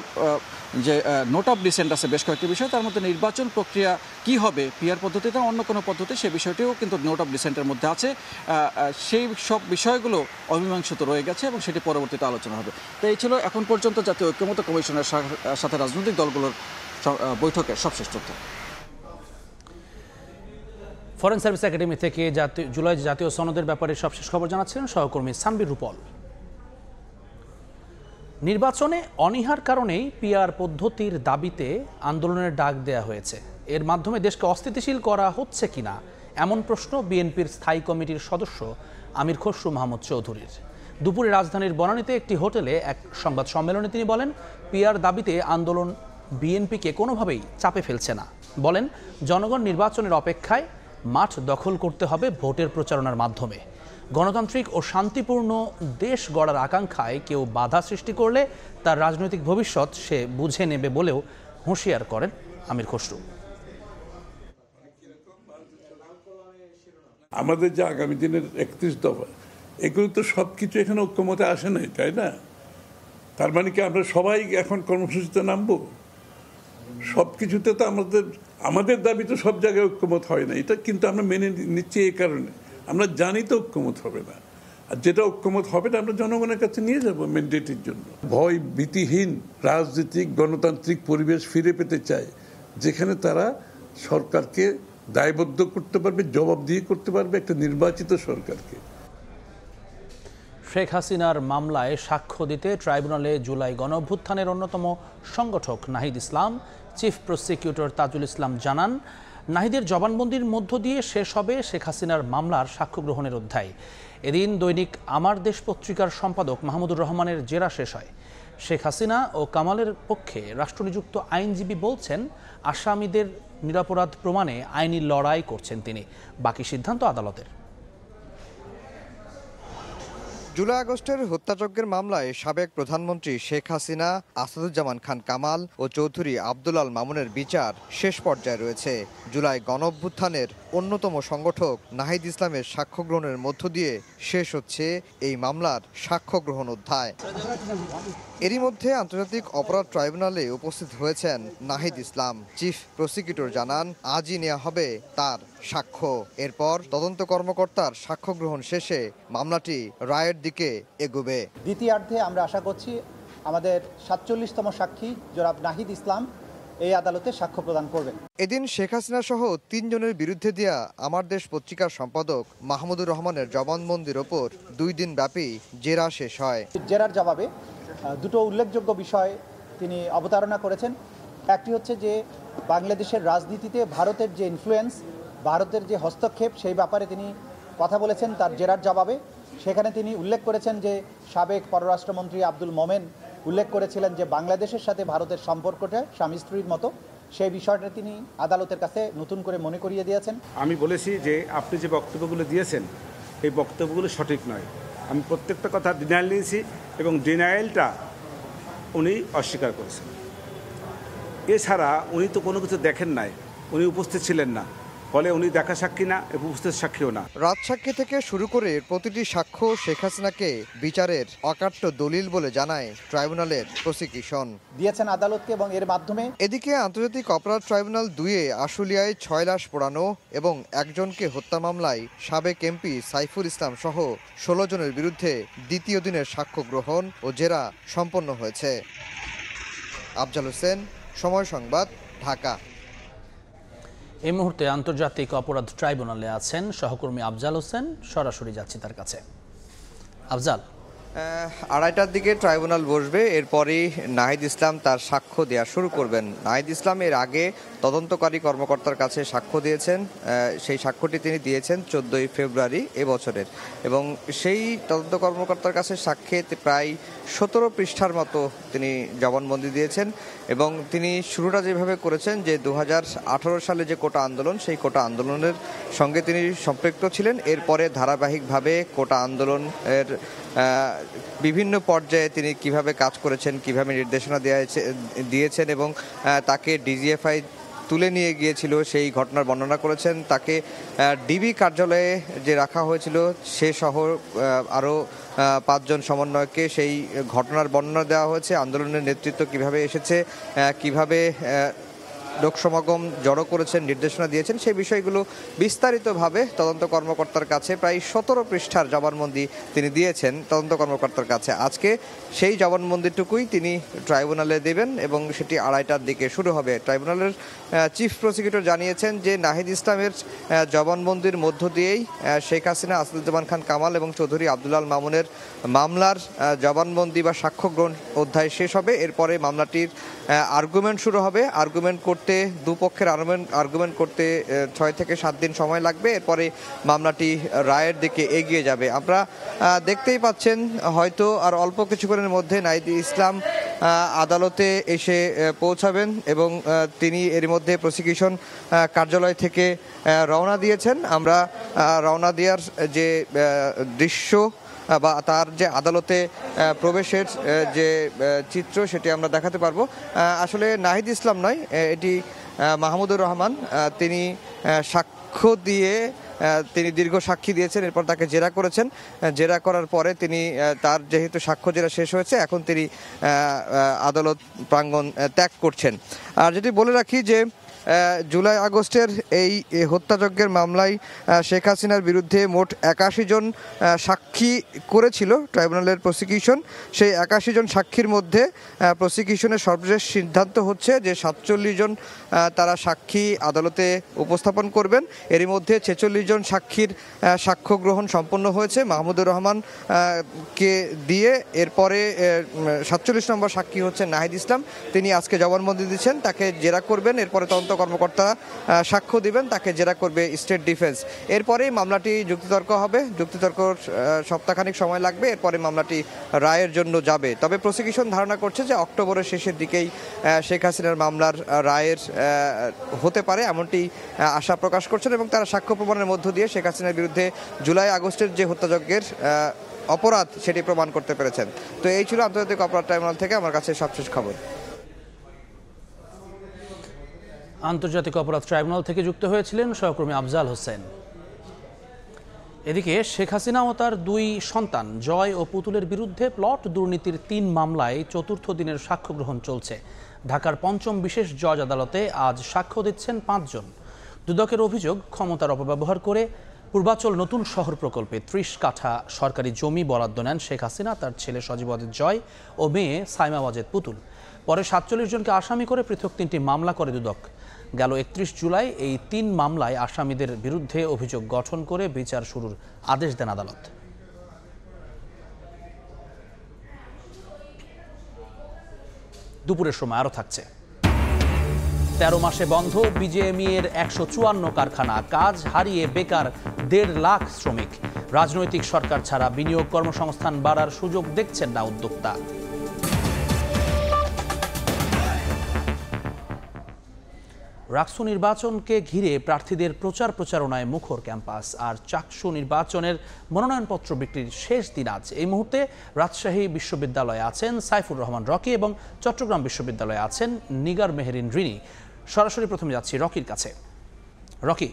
যে নোট অফ ডিসেন্ট আছে বেশ কয়েকটি বিষয়, তার মধ্যে নির্বাচন প্রক্রিয়া কি হবে, পিআর পদ্ধতিতে অন্য কোনো পদ্ধতি, সেই বিষয়টিও কিন্তু নোট অফ ডিসেন্টের মধ্যে আছে। সেই সব বিষয়গুলো অমীমাংসিত রয়ে গেছে এবং সেটি পরবর্তীতে আলোচনা হবে। তো এই ছিল এখন পর্যন্ত জাতীয় ঐক্যমত্য কমিশনের সাথে রাজনৈতিক দলগুলোর বৈঠকের সবশেষ তথ্য। ফরেন সার্ভিস একাডেমি থেকে জুলাই জাতীয় সনদের ব্যাপারে সবশেষ খবর জানাচ্ছিলেন সহকর্মী সানবির রূপল। নির্বাচনে অনীহার কারণেই পিআর পদ্ধতির দাবিতে আন্দোলনের ডাক দেয়া হয়েছে। এর মাধ্যমে দেশকে অস্থিতিশীল করা হচ্ছে কিনা এমন প্রশ্ন বিএনপির স্থায়ী কমিটির সদস্য আমির খসরু মাহমুদ চৌধুরীর। দুপুরে রাজধানীর বনানীতে একটি হোটেলে এক সংবাদ সম্মেলনে তিনি বলেন, পিআর দাবিতে আন্দোলন বিএনপিকে কোনোভাবেই চাপে ফেলছে না। বলেন, জনগণ নির্বাচনের অপেক্ষায়, মাঠ দখল করতে হবে ভোটের প্রচারণার মাধ্যমে। গণতান্ত্রিক ও শান্তিপূর্ণ দেশ গড়ার আকাঙ্ক্ষায় কেউ বাধা সৃষ্টি করলে তার রাজনৈতিক ভবিষ্যৎ সে বুঝে নেবে বলেও হুঁশিয়ার করেন আমির খসরু। আমাদের যে আগামী দিনের 31 দফা, এগুলো তো সবকিছু এখানে ঐক্যমতে আসে নাই, তাই না? তার মানে কি আমরা সবাই এখন কর্মসূচিতে নামবো? সবকিছুতে তো আমাদের দাবি তো সব জায়গায় ঐক্যমত হয় না, এটা কিন্তু আমরা মেনে নিচ্ছি। এই কারণে আমরা জানি তো ঐক্যমত হবে না, আর যেটা ঐক্যমত হবে না আমরা জনগণের কাছে নিয়ে যাব ম্যান্ডেটের জন্য। ভয় ভীতিহীন রাজনৈতিক গণতান্ত্রিক পরিবেশ ফিরে পেতে চায়, যেখানে তারা সরকারকে দায়বদ্ধ করতে পারবে, জবাবদিহি করতে পারবে একটা নির্বাচিত সরকারকে। শেখ হাসিনার মামলায় সাক্ষ্য দিতে ট্রাইব্যুনালে জুলাই গণঅভ্যুত্থানের অন্যতম সংগঠক নাহিদ ইসলাম, চিফ প্রসিকিউটর তাজুল ইসলাম জানান, নাহিদের জবানবন্দির মধ্য দিয়ে শেষ হবে শেখ হাসিনার মামলার সাক্ষ্য গ্রহণের অধ্যায়। এদিন দৈনিক আমার দেশ পত্রিকার সম্পাদক মাহমুদুর রহমানের জেরা শেষ হয়। শেখ হাসিনা ও কামালের পক্ষে রাষ্ট্রনিযুক্ত আইনজীবী বলছেন, আসামিদের নিরপরাধ প্রমাণে আইনি লড়াই করছেন তিনি, বাকি সিদ্ধান্ত আদালতের। জুলাই আগস্টের হত্যাযজ্ঞের মামলায় সাবেক প্রধানমন্ত্রী শেখ হাসিনা, আসাদুজ্জামান খান কামাল ও চৌধুরী আব্দুল আল মামুনের বিচার শেষ পর্যায়ে রয়েছে। জুলাই গণঅভ্যুত্থানের অন্যতম সংগঠক নাহিদ ইসলামের সাক্ষ্য গ্রহণের মধ্য দিয়ে শেষ হচ্ছে এই মামলার সাক্ষ্য গ্রহণ অধ্যায়। এরই মধ্যে আন্তর্জাতিক অপরাধ ট্রাইব্যুনালে উপস্থিত হয়েছেন নাহিদ ইসলাম। চিফ প্রসিকিউটর জানান, আজই নেওয়া হবে তার সাক্ষ্য। এরপর তদন্ত কর্মকর্তার সাক্ষ্য গ্রহণ শেষে মামলাটি রায়ের দিকে এগোবে। দ্বিতীয়ার্ধে আমরা আশা করছি আমাদের 47তম সাক্ষী জনাব নাহিদ ইসলাম এই আদালতে সাক্ষ্য প্রদান করবেন। এদিন শেখ হাসিনা সহ 3 জনের বিরুদ্ধে দেয়া আমার দেশ পত্রিকার সম্পাদক মাহমুদুর রহমানের জবানবন্দির ওপর 2 দিন ব্যাপী জেরা শেষ হয়। জেরার জবাবে দুটো উল্লেখযোগ্য বিষয় তিনি অবতারণা করেছেন। একটি হচ্ছে যে বাংলাদেশের রাজনীতিতে ভারতের যে ইনফ্লুয়েন্স, ভারতের যে হস্তক্ষেপ, সেই ব্যাপারে তিনি কথা বলেছেন তার জেরার জবাবে। সেখানে তিনি উল্লেখ করেছেন যে সাবেক পররাষ্ট্রমন্ত্রী আব্দুল মোমেন উল্লেখ করেছিলেন যে বাংলাদেশের সাথে ভারতের সম্পর্কটা স্বামী স্ত্রীর মতো। সেই বিষয়টা তিনি আদালতের কাছে নতুন করে মনে করিয়ে দিয়েছেন। আমি বলেছি যে আপনি যে বক্তব্যগুলো দিয়েছেন এই বক্তব্যগুলো সঠিক নয়। আমি প্রত্যেকটা কথা ডিনায়াল নিয়েছি এবং ডিনায়ালটা উনি অস্বীকার করেছেন। এছাড়া উনি তো কোনো কিছু দেখেন নাই, উনি উপস্থিত ছিলেন না, ফলে উনি দেখা সাক্ষী না, উপস্থিত সাক্ষীও না। রাজসাক্ষী থেকে শুরু করে প্রতিটি সাক্ষ্য শেখ হাসিনাকে বিচারের অকাট্য দলিল বলে জানায় ট্রাইব্যুনালের প্রসিকিউশন দিয়েছেন আদালতকে এবং এর মাধ্যমে। এদিকে আন্তর্জাতিক অপরাধ ট্রাইব্যুনাল 2-এ আশুলিয়ায় 6 লাশ পোড়ানো এবং একজনকে হত্যা মামলায় সাবেক এমপি সাইফুল ইসলাম সহ 16 জনের বিরুদ্ধে দ্বিতীয় দিনের সাক্ষ্য গ্রহণ ও জেরা সম্পন্ন হয়েছে। আফজাল হোসেন, সময় সংবাদ, ঢাকা। এই মুহূর্তে আন্তর্জাতিক অপরাধ ট্রাইব্যুনালে আছেন সহকর্মী আফজাল হোসেন, সরাসরি যাচ্ছি তার কাছে। আফজাল, 2:30টার দিকে ট্রাইব্যুনাল বসবে, এরপরই নাহিদ ইসলাম তার সাক্ষ্য দেওয়া শুরু করবেন। নাহিদ ইসলাম এর আগে তদন্তকারী কর্মকর্তার কাছে সাক্ষ্য দিয়েছেন, সেই সাক্ষ্যটি তিনি দিয়েছেন 14ই ফেব্রুয়ারি এবছরের, এবং সেই তদন্ত কর্মকর্তার কাছে সাক্ষ্যে প্রায় 17 পৃষ্ঠার মতো তিনি জবানবন্দি দিয়েছেন। এবং তিনি শুরুটা যেভাবে করেছেন যে 2018 সালে যে কোটা আন্দোলন, সেই কোটা আন্দোলনের সঙ্গে তিনি সম্পৃক্ত ছিলেন। এরপরে ধারাবাহিকভাবে কোটা আন্দোলনের বিভিন্ন পর্যায়ে তিনি কিভাবে কাজ করেছেন, কিভাবে নির্দেশনা দিয়েছেন এবং তাকে ডিজিএফআই তুলে নিয়ে গিয়েছিল সেই ঘটনার বর্ণনা করেছেন। তাকে ডিবি কার্যালয়ে যে রাখা হয়েছিল সে সহ আরও 5 জন সমন্বয়ককে সেই ঘটনার বর্ণনা দেওয়া হয়েছে। আন্দোলনের নেতৃত্ব কিভাবে এসেছে, কিভাবে লোকসমাগম জড়ো করেছেন, নির্দেশনা দিয়েছেন, সেই বিষয়গুলো বিস্তারিতভাবে তদন্ত কর্মকর্তার কাছে প্রায় 17 পৃষ্ঠার জবানবন্দি তিনি দিয়েছেন তদন্ত কর্মকর্তার কাছে। আজকে সেই জবানবন্দিটুকুই তিনি ট্রাইব্যুনালে দেবেন এবং সেটি 2:30টার দিকে শুরু হবে। ট্রাইব্যুনালের চিফ প্রসিকিউটর জানিয়েছেন যে নাহিদ ইসলামের জবানবন্দির মধ্য দিয়েই শেখ হাসিনা, আসাদুজ্জামান খান কামাল এবং চৌধুরী আব্দুল মামুনের মামলার জবানবন্দি বা সাক্ষ্য গ্রহণ অধ্যায় শেষ হবে। এরপরে মামলাটির আর্গুমেন্ট শুরু হবে। আর্গুমেন্ট করতে দুপক্ষের আর্গুমেন্ট করতে 6 থেকে 7 দিন সময় লাগবে। এরপরে মামলাটি রায়ের দিকে এগিয়ে যাবে। আপনারা দেখতেই পাচ্ছেন হয়তো আর অল্প কিছুক্ষণের মধ্যে নাহিদ ইসলাম আদালতে এসে পৌঁছাবেন এবং তিনি এর মধ্যে প্রসিকিউশন কার্যালয় থেকে রওনা দিয়েছেন। আমরা রওনা দেওয়ার যে দৃশ্য বা তার যে আদালতে প্রবেশের যে চিত্র সেটি আমরা দেখাতে পারবো। আসলে নাহিদ ইসলাম নয়, এটি মাহমুদুর রহমান। তিনি সাক্ষ্য দিয়ে তিনি দীর্ঘ সাক্ষী দিয়েছেন, এরপর তাকে জেরা করেছেন। জেরা করার পরে তিনি তার যেহেতু সাক্ষ্য জেরা শেষ হয়েছে, এখন তিনি আদালত প্রাঙ্গণ ত্যাগ করছেন। আর যেটি বলে রাখি যে জুলাই আগস্টের এই হত্যাযজ্ঞের মামলায় শেখ হাসিনার বিরুদ্ধে মোট 81 জন সাক্ষী করেছিল ট্রাইব্যুনালের প্রসিকিউশন। সেই 81 জন সাক্ষীর মধ্যে প্রসিকিউশনের সর্বশেষ সিদ্ধান্ত হচ্ছে যে 47 জন তারা সাক্ষী আদালতে উপস্থাপন করবেন। এরই মধ্যে 46 জন সাক্ষীর সাক্ষ্য গ্রহণ সম্পন্ন হয়েছে মাহমুদুর রহমান কে দিয়ে। এরপরে 47 নম্বর সাক্ষী হচ্ছেন নাহিদ ইসলাম। তিনি আজকে জবানবন্দি দিচ্ছেন, তাকে জেরা করবেন। এরপরে তদন্ত কর্মকর্তা সাক্ষ্য দিবেন, তাকে জেরা করবে স্টেট ডিফেন্স। এরপরেই মামলাটি যুক্তিতর্ক হবে। যুক্তিতর্ক সপ্তাহখানিক সময় লাগবে। এরপরে মামলাটি রায়ের জন্য যাবে। তবে প্রসিকিউশন ধারণা করছে যে অক্টোবরের শেষের দিকেই শেখ হাসিনার মামলার রায়ের হতে পারে, এমনটি আশা প্রকাশ করছেন এবং তারা সাক্ষ্য প্রমাণের মধ্য দিয়ে শেখ হাসিনার বিরুদ্ধে জুলাই আগস্টের যে হত্যাযজ্ঞের অপরাধ সেটি প্রমাণ করতে পেরেছেন। তো এই ছিল আন্তর্জাতিক অপরাধ ট্রাইব্যুনাল থেকে আমার কাছে সবশেষ খবর। আন্তর্জাতিক অপরাধ ট্রাইব্যুনাল থেকে যুক্ত হয়েছিলেন সহকর্মী আফজাল হোসেন। এদিকে শেখ হাসিনা ও তার 2 সন্তান জয় ও পুতুলের বিরুদ্ধে প্লট দুর্নীতির 3 মামলায় 4র্থ দিনের সাক্ষ্য গ্রহণ চলছে। ঢাকার 5ম বিশেষ জজ আদালতে আজ সাক্ষ্য দিচ্ছেন 5 জন। দুদকের অভিযোগ, ক্ষমতার অপব্যবহার করে পূর্বাচল নতুন শহর প্রকল্পে 30 কাঠা সরকারি জমি বরাদ্দ নেন শেখ হাসিনা, তার ছেলে সজীব ওয়াজেদ জয় ও মেয়ে সাইমা ওয়াজেদ পুতুল। পরে 47 জনকে আসামি করে পৃথক 3টি মামলা করে দুদক। গেল 31 জুলাই এই 3 মামলায় আসামিদের বিরুদ্ধে অভিযোগ গঠন করে বিচার শুরুর আদেশ দেন আদালত। দুপুরের সময় আরও থাকছে। 13 মাসে বন্ধ বিজেএমই এর 154 কারখানা, কাজ হারিয়ে বেকার 1.5 লাখ শ্রমিক। রাজনৈতিক সরকার ছাড়া বিনিয়োগ কর্মসংস্থান বাড়ার সুযোগ দেখছেন না উদ্যোক্তা। রাকসু নির্বাচনকে ঘিরে প্রার্থীদের প্রচারণায় মুখর ক্যাম্পাস। আর চাকসু নির্বাচনের মনোনয়নপত্র বিক্রির শেষ দিন আজ। এই মুহূর্তে রাজশাহী বিশ্ববিদ্যালয়ে আছেন সাইফুর রহমান রকি এবং চট্টগ্রাম বিশ্ববিদ্যালয়ে আছেন নিগার মেহেরিন রিনি। সরাসরি প্রথমে যাচ্ছি রকির কাছে। রকি,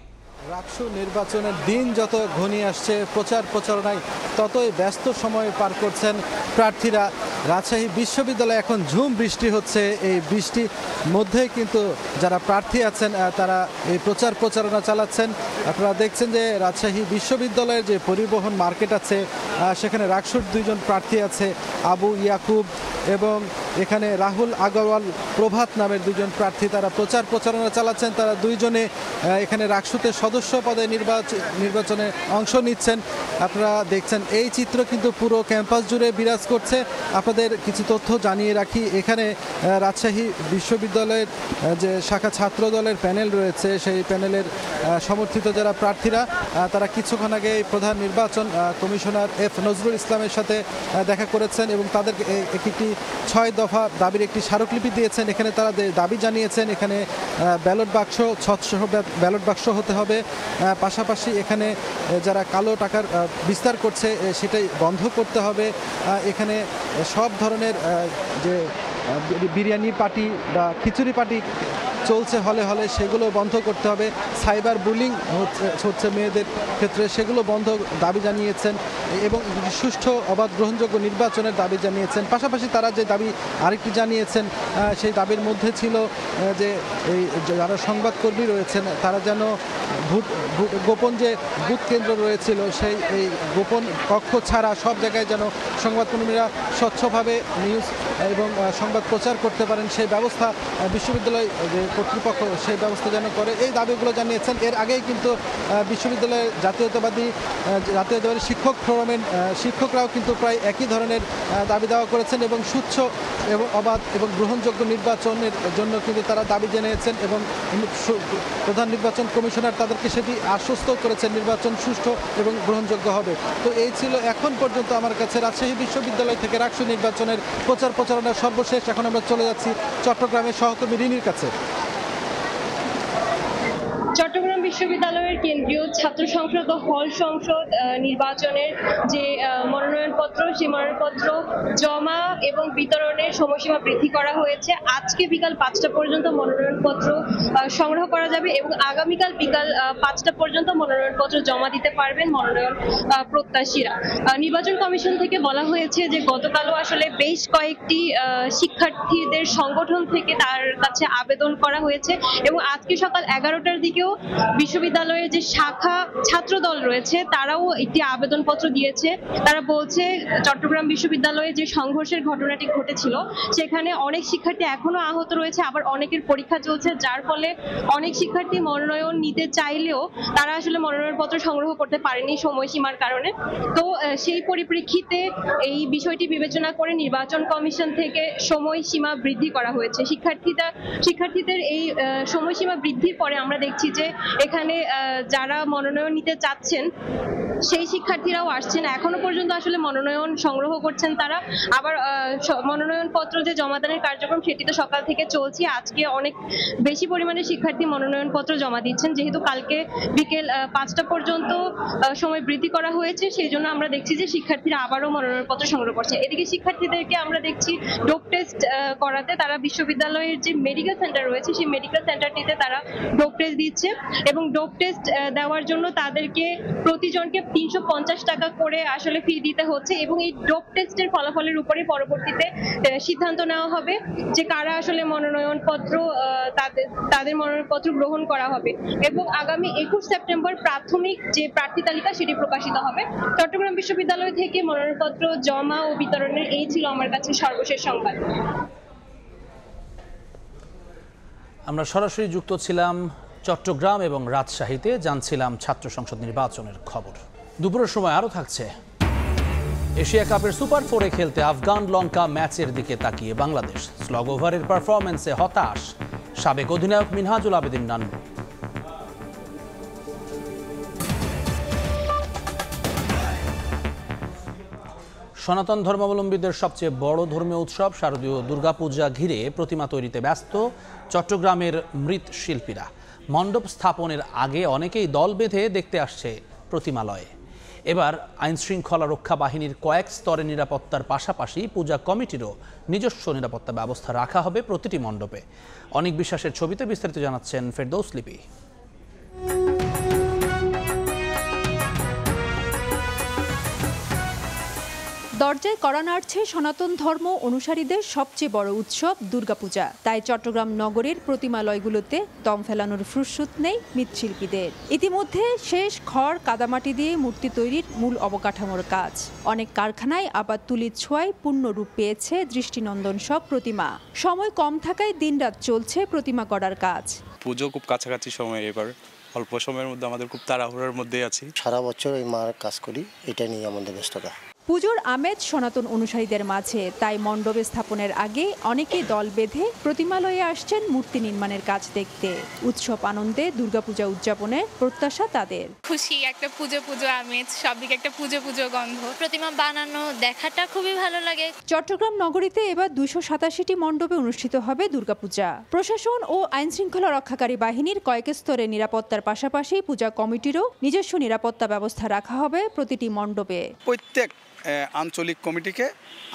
রাকসু নির্বাচনের দিন যত ঘনিয়ে আসছে, প্রচার প্রচারণায় ততই ব্যস্ত সময় পার করছেন প্রার্থীরা। রাজশাহী বিশ্ববিদ্যালয়ে এখন ঝুম বৃষ্টি হচ্ছে, এই বৃষ্টির মধ্যেই কিন্তু যারা প্রার্থী আছেন তারা এই প্রচার প্রচারণা চালাচ্ছেন। আপনারা দেখছেন যে রাজশাহী বিশ্ববিদ্যালয়ের যে পরিবহন মার্কেট আছে সেখানে রাকসুর দুইজন প্রার্থী আছে, আবু ইয়াকুব এবং এখানে রাহুল আগরওয়াল প্রভাত নামের দুজন প্রার্থী, তারা প্রচার প্রচারণা চালাচ্ছেন। তারা দুইজনে এখানে রাকসুতে সদস্য পদে নির্বাচনে অংশ নিচ্ছেন। আপনারা দেখছেন এই চিত্র কিন্তু পুরো ক্যাম্পাস জুড়ে বিরাজ করছে। আপনাদের কিছু তথ্য জানিয়ে রাখি, এখানে রাজশাহী বিশ্ববিদ্যালয়ের যে শাখা ছাত্র দলের প্যানেল রয়েছে সেই প্যানেলের সমর্থিত যারা প্রার্থীরা তারা কিছুক্ষণ আগে প্রধান নির্বাচন কমিশনার এফ নজরুল ইসলামের সাথে দেখা করেছেন এবং তাদের একটি 6 দফা দাবির একটি স্মারকলিপি দিয়েছেন। এখানে তারা দাবি জানিয়েছেন এখানে ব্যালট বাক্স স্বচ্ছ ব্যালট বাক্স হতে হবে, পাশাপাশি এখানে যারা কালো টাকার বিস্তার করছে সেটাই বন্ধ করতে হবে, এখানে সব ধরনের যে বিরিয়ানি পার্টি বা খিচুড়ি পার্টি চলছে হলে হলে সেগুলো বন্ধ করতে হবে, সাইবার বুলিং হচ্ছে মেয়েদের ক্ষেত্রে সেগুলো বন্ধ দাবি জানিয়েছেন এবং সুষ্ঠু অবাধ গ্রহণযোগ্য নির্বাচনের দাবি জানিয়েছেন। পাশাপাশি তারা যে দাবি আরেকটি জানিয়েছেন সেই দাবির মধ্যে ছিল যে এই যারা সংবাদকর্মী রয়েছেন তারা যেন গোপন যে বুথ কেন্দ্র রয়েছিল সেই এই গোপন কক্ষ ছাড়া সব জায়গায় যেন সংবাদকর্মীরা স্বচ্ছভাবে নিউজ এবং সংবাদ প্রচার করতে পারেন সেই ব্যবস্থা বিশ্ববিদ্যালয় যে কর্তৃপক্ষ সেই ব্যবস্থা যেন করে, এই দাবিগুলো জানিয়েছেন। এর আগেই কিন্তু বিশ্ববিদ্যালয়ের জাতীয়তাবাদী শিক্ষক ফোরামের শিক্ষকরাও কিন্তু প্রায় একই ধরনের দাবি দেওয়া করেছেন এবং সুষ্ঠু এবং অবাধ এবং গ্রহণযোগ্য নির্বাচনের জন্য কিন্তু তারা দাবি জানিয়েছেন এবং প্রধান নির্বাচন কমিশনার তাদেরকে সেটি আশ্বস্ত করেছেন নির্বাচন সুষ্ঠু এবং গ্রহণযোগ্য হবে। তো এই ছিল এখন পর্যন্ত আমার কাছে রাজশাহী বিশ্ববিদ্যালয় থেকে রাকসু নির্বাচনের প্রচার প্রচারণার সর্বশেষ। এখন আমরা চলে যাচ্ছি চট্টগ্রামের সহকর্মী রিনির কাছে। চট্টগ্রাম বিশ্ববিদ্যালয়ের কেন্দ্রীয় ছাত্র সংসদ ও হল সংসদ নির্বাচনের যে মনোনয়নপত্র সেই মনোনয়নপত্র জমা এবং বিতরণের সময়সীমা বৃদ্ধি করা হয়েছে। আজকে বিকাল 5টা পর্যন্ত মনোনয়নপত্র সংগ্রহ করা যাবে এবং আগামীকাল বিকাল 5টা পর্যন্ত মনোনয়নপত্র জমা দিতে পারবেন মনোনয়ন প্রত্যাশীরা। নির্বাচন কমিশন থেকে বলা হয়েছে যে গতকালও আসলে বেশ কয়েকটি শিক্ষার্থীদের সংগঠন থেকে তার কাছে আবেদন করা হয়েছে এবং আজকে সকাল 11টার দিকেও বিশ্ববিদ্যালয়ের যে শাখা ছাত্র দল রয়েছে তারাও একটি আবেদনপত্র দিয়েছে। তারা বলছে চট্টগ্রাম বিশ্ববিদ্যালয়ে যে সংঘর্ষের ঘটনাটি ঘটেছিল সেখানে অনেক শিক্ষার্থী এখনো আহত রয়েছে, আবার অনেকের পরীক্ষা চলছে, যার ফলে অনেক শিক্ষার্থী মনোনয়ন নিতে চাইলেও তারা আসলে মনোনয়নপত্র সংগ্রহ করতে পারেনি সময়সীমার কারণে। তো সেই পরিপ্রেক্ষিতে এই বিষয়টি বিবেচনা করে নির্বাচন কমিশন থেকে সময়সীমা বৃদ্ধি করা হয়েছে। শিক্ষার্থীদের এই সময়সীমা বৃদ্ধির পরে আমরা দেখছি যে এখানে যারা মনোনয়ন নিতে চাচ্ছেন সেই শিক্ষার্থীরাও আসছেন, এখনো পর্যন্ত আসলে মনোনয়ন সংগ্রহ করছেন তারা। আবার মনোনয়নপত্র যে জমাদানের কার্যক্রম সেটি তো সকাল থেকে চলছে, আজকে অনেক বেশি পরিমাণে শিক্ষার্থী মনোনয়নপত্র জমা দিচ্ছেন। যেহেতু কালকে বিকেল 5টা পর্যন্ত সময় বৃদ্ধি করা হয়েছে সেই জন্য আমরা দেখছি যে শিক্ষার্থীরা আবারও মনোনয়নপত্র সংগ্রহ করছে। এদিকে শিক্ষার্থীদেরকে আমরা দেখছি ডোপ টেস্ট করাতে তারা বিশ্ববিদ্যালয়ের যে মেডিকেল সেন্টার রয়েছে সেই মেডিকেল সেন্টারটিতে তারা ডোপ টেস্ট দিচ্ছে এবং ডোপ টেস্ট দেওয়ার জন্য তাদেরকে প্রতিজনকে 350 টাকা করে আসলে ফি দিতে হচ্ছে এবং এই ডোপ টেস্টের ফলাফলের উপরে পরবর্তীতে সিদ্ধান্ত নেওয়া হবে যে কারা আসলে মনোনয়নপত্র তাদের মনোনয়নপত্র গ্রহণ করা হবে এবং আগামী 21 সেপ্টেম্বর প্রাথমিক যে প্রার্থী তালিকা সেটি প্রকাশিত হবে। চট্টগ্রাম বিশ্ববিদ্যালয় থেকে মনোনয়নপত্র জমা ও বিতরণের এই ছিল আমার কাছে সর্বশেষ সংবাদ। আমরা সরাসরি যুক্ত ছিলাম চট্টগ্রাম এবং রাজশাহীতে, জানছিলাম ছাত্র সংসদ নির্বাচনের খবর। দুপুরের সময় আরও থাকছে এশিয়া কাপের সুপার 4-এ খেলতে আফগান লঙ্কা ম্যাচের দিকে তাকিয়ে বাংলাদেশ। স্লগ ওভারের পারফরম্যান্সে হতাশ সাবেক অধিনায়ক মিনহাজুল আবেদিন নান্নু। সনাতন ধর্মাবলম্বীদের সবচেয়ে বড় ধর্মীয় উৎসব শারদীয় দুর্গাপূজা ঘিরে প্রতিমা তৈরিতে ব্যস্ত চট্টগ্রামের মৃৎশিল্পীরা। মণ্ডপ স্থাপনের আগে অনেকেই দল বেঁধে দেখতে আসছে প্রতিমালয়ে। এবার আইনশৃঙ্খলা রক্ষা বাহিনীর কয়েক স্তরে নিরাপত্তার পাশাপাশি পূজা কমিটিরও নিজস্ব নিরাপত্তা ব্যবস্থা রাখা হবে প্রতিটি মণ্ডপে। অনেক বিশ্বাসের ছবিতে বিস্তারিত জানাচ্ছেন ফেরদৌস লিপি। দরজায় কড়া নাড়ছে সনাতন ধর্ম অনুসারীদের সবচেয়ে বড় উৎসব দুর্গাপূজা। তাই চট্টগ্রাম নগরীর প্রতিমালয়গুলোতে দম ফেলানোর ফুরসত নেই মৃৎশিল্পীদের। ইতিমধ্যে শেষ খড় কাদামাটি দিয়ে মূর্তি তৈরির মূল অবকাঠামোর কাজ। অনেক কারখানায় আবার তুলির ছোঁয়ায় পূর্ণ রূপ পেয়েছে দৃষ্টিনন্দন সব প্রতিমা। সময় কম থাকায় দিনরাত চলছে প্রতিমা গড়ার কাজ। পুজো খুব কাছাকাছি সময়, এবার অল্প সময়ের মধ্যে আমাদের খুব তাড়াহুড়োর মধ্যে আছি। সারা বছর এই মার কাজ করি, এটা নিয়ে আমাদের ব্যস্ততা। পুজোর আমেজ সনাতন অনুসারীদের মাঝে, তাই মণ্ডপে স্থাপনের আগে অনেকেই দল বেঁধে প্রতিমালয়ে আসছেন মূর্তি নির্মাণের কাজ দেখতে। উৎসব আনন্দে দুর্গাপূজা উদযাপনের প্রত্যাশা তাদের। খুশি, একটা পুজো আমেজ, সব দিকে একটা পুজো গন্ধ। প্রতিমা বানানো দেখাটা খুবই ভালো লাগে। চট্টগ্রাম নগরীতে এবার 287টি মণ্ডপে অনুষ্ঠিত হবে দুর্গাপূজা। প্রশাসন ও আইন শৃঙ্খলা রক্ষাকারী বাহিনীর কয়েক স্তরে নিরাপত্তার পাশাপাশি পূজা কমিটিরও নিজস্ব নিরাপত্তা ব্যবস্থা রাখা হবে প্রতিটি মণ্ডপে। প্রত্যেক আঞ্চলিক কমিটিকে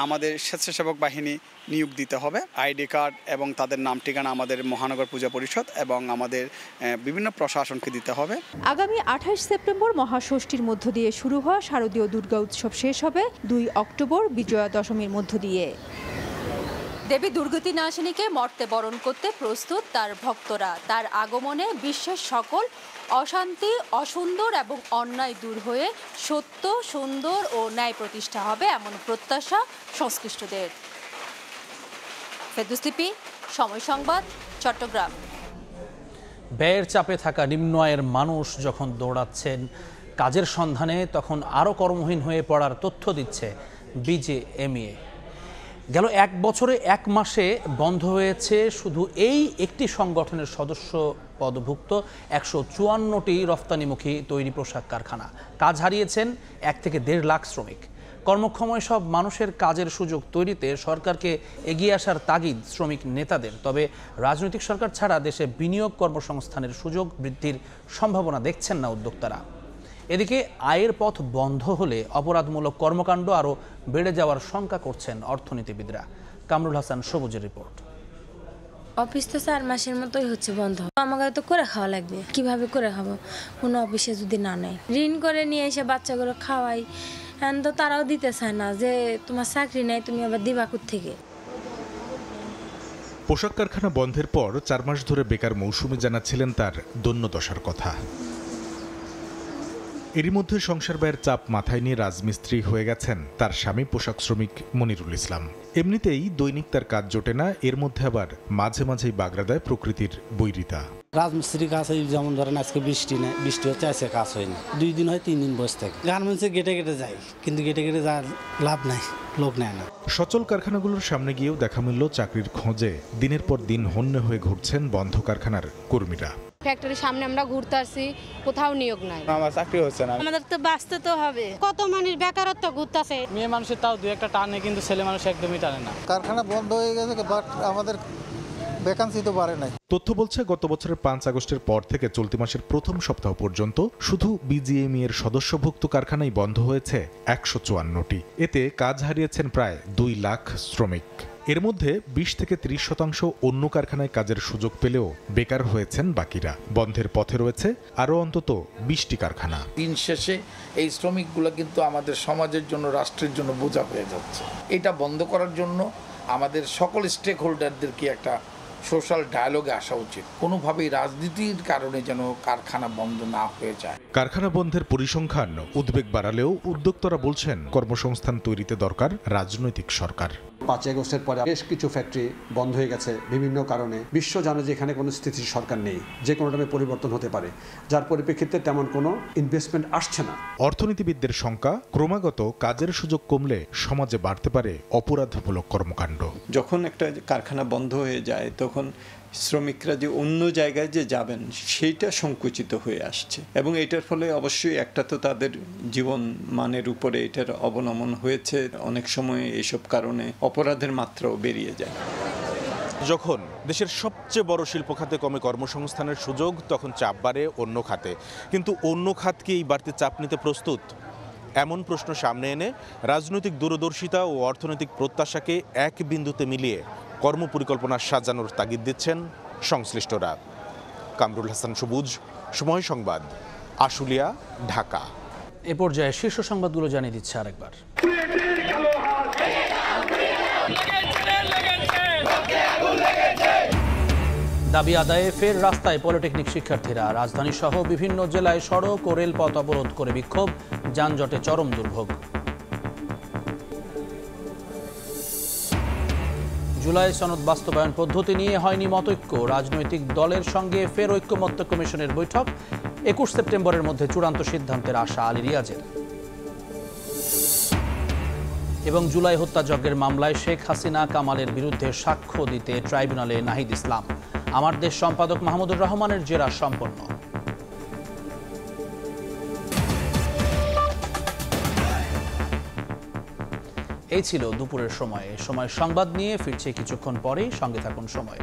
আমাদের স্বেচ্ছাসেবক বাহিনী নিয়োগ দিতে হবে। আইডি কার্ড এবং তাদের নাম ঠিকানা আমাদের মহানগর পূজা পরিষদ এবং আমাদের বিভিন্ন প্রশাসনকে দিতে হবে। আগামী 28 সেপ্টেম্বর মহাষষ্ঠীর মধ্য দিয়ে শুরু হওয়া শারদীয় দুর্গা উৎসব শেষ হবে 2 অক্টোবর বিজয়া দশমীর মধ্য দিয়ে। দেবী দুর্গতি নাশিনীকে মর্তে বরণ করতে প্রস্তুত তার ভক্তরা। তার আগমনে বিশ্বের সকল অশান্তি, অসুন্দর এবং অন্যায় দূর হয়ে সত্য, সুন্দর ও ন্যায় প্রতিষ্ঠা হবে, এমন প্রত্যাশা সংশ্লিষ্টদের। ফেরদৌস লিপি, সময় সংবাদ, চট্টগ্রাম। ব্যয়ের চাপে থাকা নিম্ন আয়ের মানুষ যখন দৌড়াচ্ছেন কাজের সন্ধানে, তখন আরও কর্মহীন হয়ে পড়ার তথ্য দিচ্ছে বিজেএমইএ। গেল 1 বছরে 1 মাসে বন্ধ হয়েছে শুধু এই একটি সংগঠনের সদস্য পদভুক্ত 154টি রফতানিমুখী তৈরি পোশাক কারখানা। কাজ হারিয়েছেন 1 থেকে 1.5 লাখ শ্রমিক। কর্মক্ষম সব মানুষের কাজের সুযোগ তৈরিতে সরকারকে এগিয়ে আসার তাগিদ শ্রমিক নেতাদের। তবে রাজনৈতিক সরকার ছাড়া দেশে বিনিয়োগ, কর্মসংস্থানের সুযোগ বৃদ্ধির সম্ভাবনা দেখছেন না উদ্যোক্তারা। এদিকে আয়ের পথ বন্ধ হলে অপরাধমূলক কর্মকাণ্ড আরও বেড়ে যাওয়ার শঙ্কা করছেন অর্থনীতিবিদরা। কামরুল হাসান সবুজের রিপোর্ট। অফিস তো 4 মাসের মতোই হচ্ছে বন্ধ। আমাকে তো করে খাওয়া লাগবে, কিভাবে করে খাবো কোনো অফিসে যদি না নেয়? ঋণ করে নিয়ে এসে বাচ্চাগুলো খাওয়াই, এখন তো তারাও দিতে চায় না যে তোমার চাকরি নেই, তুমি আবার দিবা কোত্থেকে। পোশাক কারখানা বন্ধের পর 4 মাস ধরে বেকার মৌসুমী জানাচ্ছিলেন তার দৈন্য দশার কথা। এরই মধ্যে সংসার ব্যয়ের চাপ মাথায় নিয়ে রাজমিস্ত্রি হয়ে গেছেন তার স্বামী পোশাক শ্রমিক মনিরুল ইসলাম। এমনিতেই দৈনিক তার কাজ জোটে না, এর মধ্যে আবার মাঝে মাঝেই বাগড়া দেয় প্রকৃতির বৈরিতা। রাজমিস্ত্রি কাজ যেমন ধরেন আজকে বৃষ্টি নেই, বৃষ্টি হচ্ছে, আজকে কাজ হয়নি, 2 দিন হয় 3 দিন বসে থাকে। গার্মেন্টসে গেটে যাই, কিন্তু গেটে যাওয়ার লাভ নাই, লোক নেয় না। সচল কারখানাগুলোর সামনে গিয়েও দেখা মিলল চাকরির খোঁজে দিনের পর দিন হন্যে হয়ে ঘুরছেন বন্ধ কারখানার কর্মীরা। ফ্যাক্টরির সামনে আমরা ঘুরতে আসছি, কোথাও নিয়োগ নাই। আমার চাকরি হচ্ছে না, আমাদের তো বাঁচতে তো হবে। কত মানুষ বেকারত্ব ঘুরতেছে। মেয়ে মানুষের তাও 2-1টা টানে, কিন্তু ছেলে মানুষ একদমই টানে না। কারখানা বন্ধ হয়ে গেছে, বাট আমাদের ভ্যাকান্সি তো বাড়ে নাই। তথ্য বলছে গত বছরের 5 আগস্টের পর থেকে চলতি মাসের প্রথম সপ্তাহ পর্যন্ত শুধু বিজিএমই এর সদস্যভুক্ত কারখানাই বন্ধ হয়েছে 154টি। এতে কাজ হারিয়েছেন প্রায় 2 লাখ শ্রমিক। এর মধ্যে 20 থেকে 30% অন্য কারখানায় কাজের সুযোগ পেলেও বেকার হয়েছেন বাকিরা। বন্ধের পথে রয়েছে আরও অন্তত 20টি কারখানা। দিন শেষে এই শ্রমিকগুলো কিন্তু আমাদের সমাজের জন্য, রাষ্ট্রের জন্য বোঝা হয়ে যাচ্ছে। এটা বন্ধ করার জন্য আমাদের সকল স্টেক হোল্ডারদেরকে একটা সোশ্যাল ডায়ালগে আসা উচিত। কোনোভাবেই রাজনীতির কারণে যেন কারখানা বন্ধ না হয়ে যায়। কারখানা বন্ধের পরিসংখ্যান উদ্বেগ বাড়ালেও উদ্যোক্তারা বলছেন কর্মসংস্থান তৈরিতে দরকার রাজনৈতিক সরকার। 5 আগস্টের পরে বেশ কিছু ফ্যাক্টরি বন্ধ হয়ে গেছে বিভিন্ন কারণে। বিশ্ব জানে যে এখানে কোনো স্থিতিশীল সরকার নেই, যে কোনো টাইমে পরিবর্তন হতে পারে, যার পরিপ্রেক্ষিতে তেমন কোনো ইনভেস্টমেন্ট আসছে না। অর্থনীতিবিদদের শঙ্কা, ক্রমাগত কাজের সুযোগ কমলে সমাজে বাড়তে পারে অপরাধমূলক কর্মকাণ্ড। যখন একটা কারখানা বন্ধ হয়ে যায় তখন শ্রমিকরা যে অন্য জায়গায় যে যাবেন সেইটা সংকুচিত হয়ে আসছে, এবং এটার ফলে অবশ্যই একটা তো তাদের জীবন মানের উপরে এটার অবনমন হয়েছে। অনেক সময় এইসব কারণে অপরাধের মাত্রাও বেরিয়ে যায়। যখন দেশের সবচেয়ে বড় শিল্প খাতে কমে কর্মসংস্থানের সুযোগ, তখন চাপ বাড়ে অন্য খাতে। কিন্তু অন্য খাত কি এই বাড়তি চাপ নিতে প্রস্তুত? এমন প্রশ্ন সামনে এনে রাজনৈতিক দূরদর্শিতা ও অর্থনৈতিক প্রত্যাশাকে এক বিন্দুতে মিলিয়ে কর্মপরিকল্পনা সাজানোর তাগিদ দিচ্ছেন সংশ্লিষ্টরা। কামরুল হাসান সবুজ, সময় সংবাদ, আশুলিয়া, ঢাকা। এ পর্যায়ে শীর্ষ সংবাদগুলো জানিয়ে দিচ্ছে আরেকবার। দাবি আদায়ে ফের রাস্তায় পলিটেকনিক শিক্ষার্থীরা। রাজধানী সহ বিভিন্ন জেলায় সড়ক ও রেলপথ অবরোধ করে বিক্ষোভ, যানজটে চরম দুর্ভোগ। জুলাই সনদ বাস্তবায়ন পদ্ধতি নিয়ে হয়নি মতৈক্য। রাজনৈতিক দলের সঙ্গে ফের ঐক্যমত্য কমিশনের বৈঠক। 21 সেপ্টেম্বরের মধ্যে চূড়ান্ত সিদ্ধান্তের আশা আলী রিয়াজের। এবং জুলাই হত্যাযজ্ঞের মামলায় শেখ হাসিনা কামালের বিরুদ্ধে সাক্ষ্য দিতে ট্রাইব্যুনালে নাহিদ ইসলাম। আমার দেশ সম্পাদক মাহমুদুর রহমানের জেরা সম্পন্ন। এই ছিল দুপুরের সময় সংবাদ নিয়ে ফিরছে কিছুক্ষণ পরেই, সঙ্গে থাকুন সময়।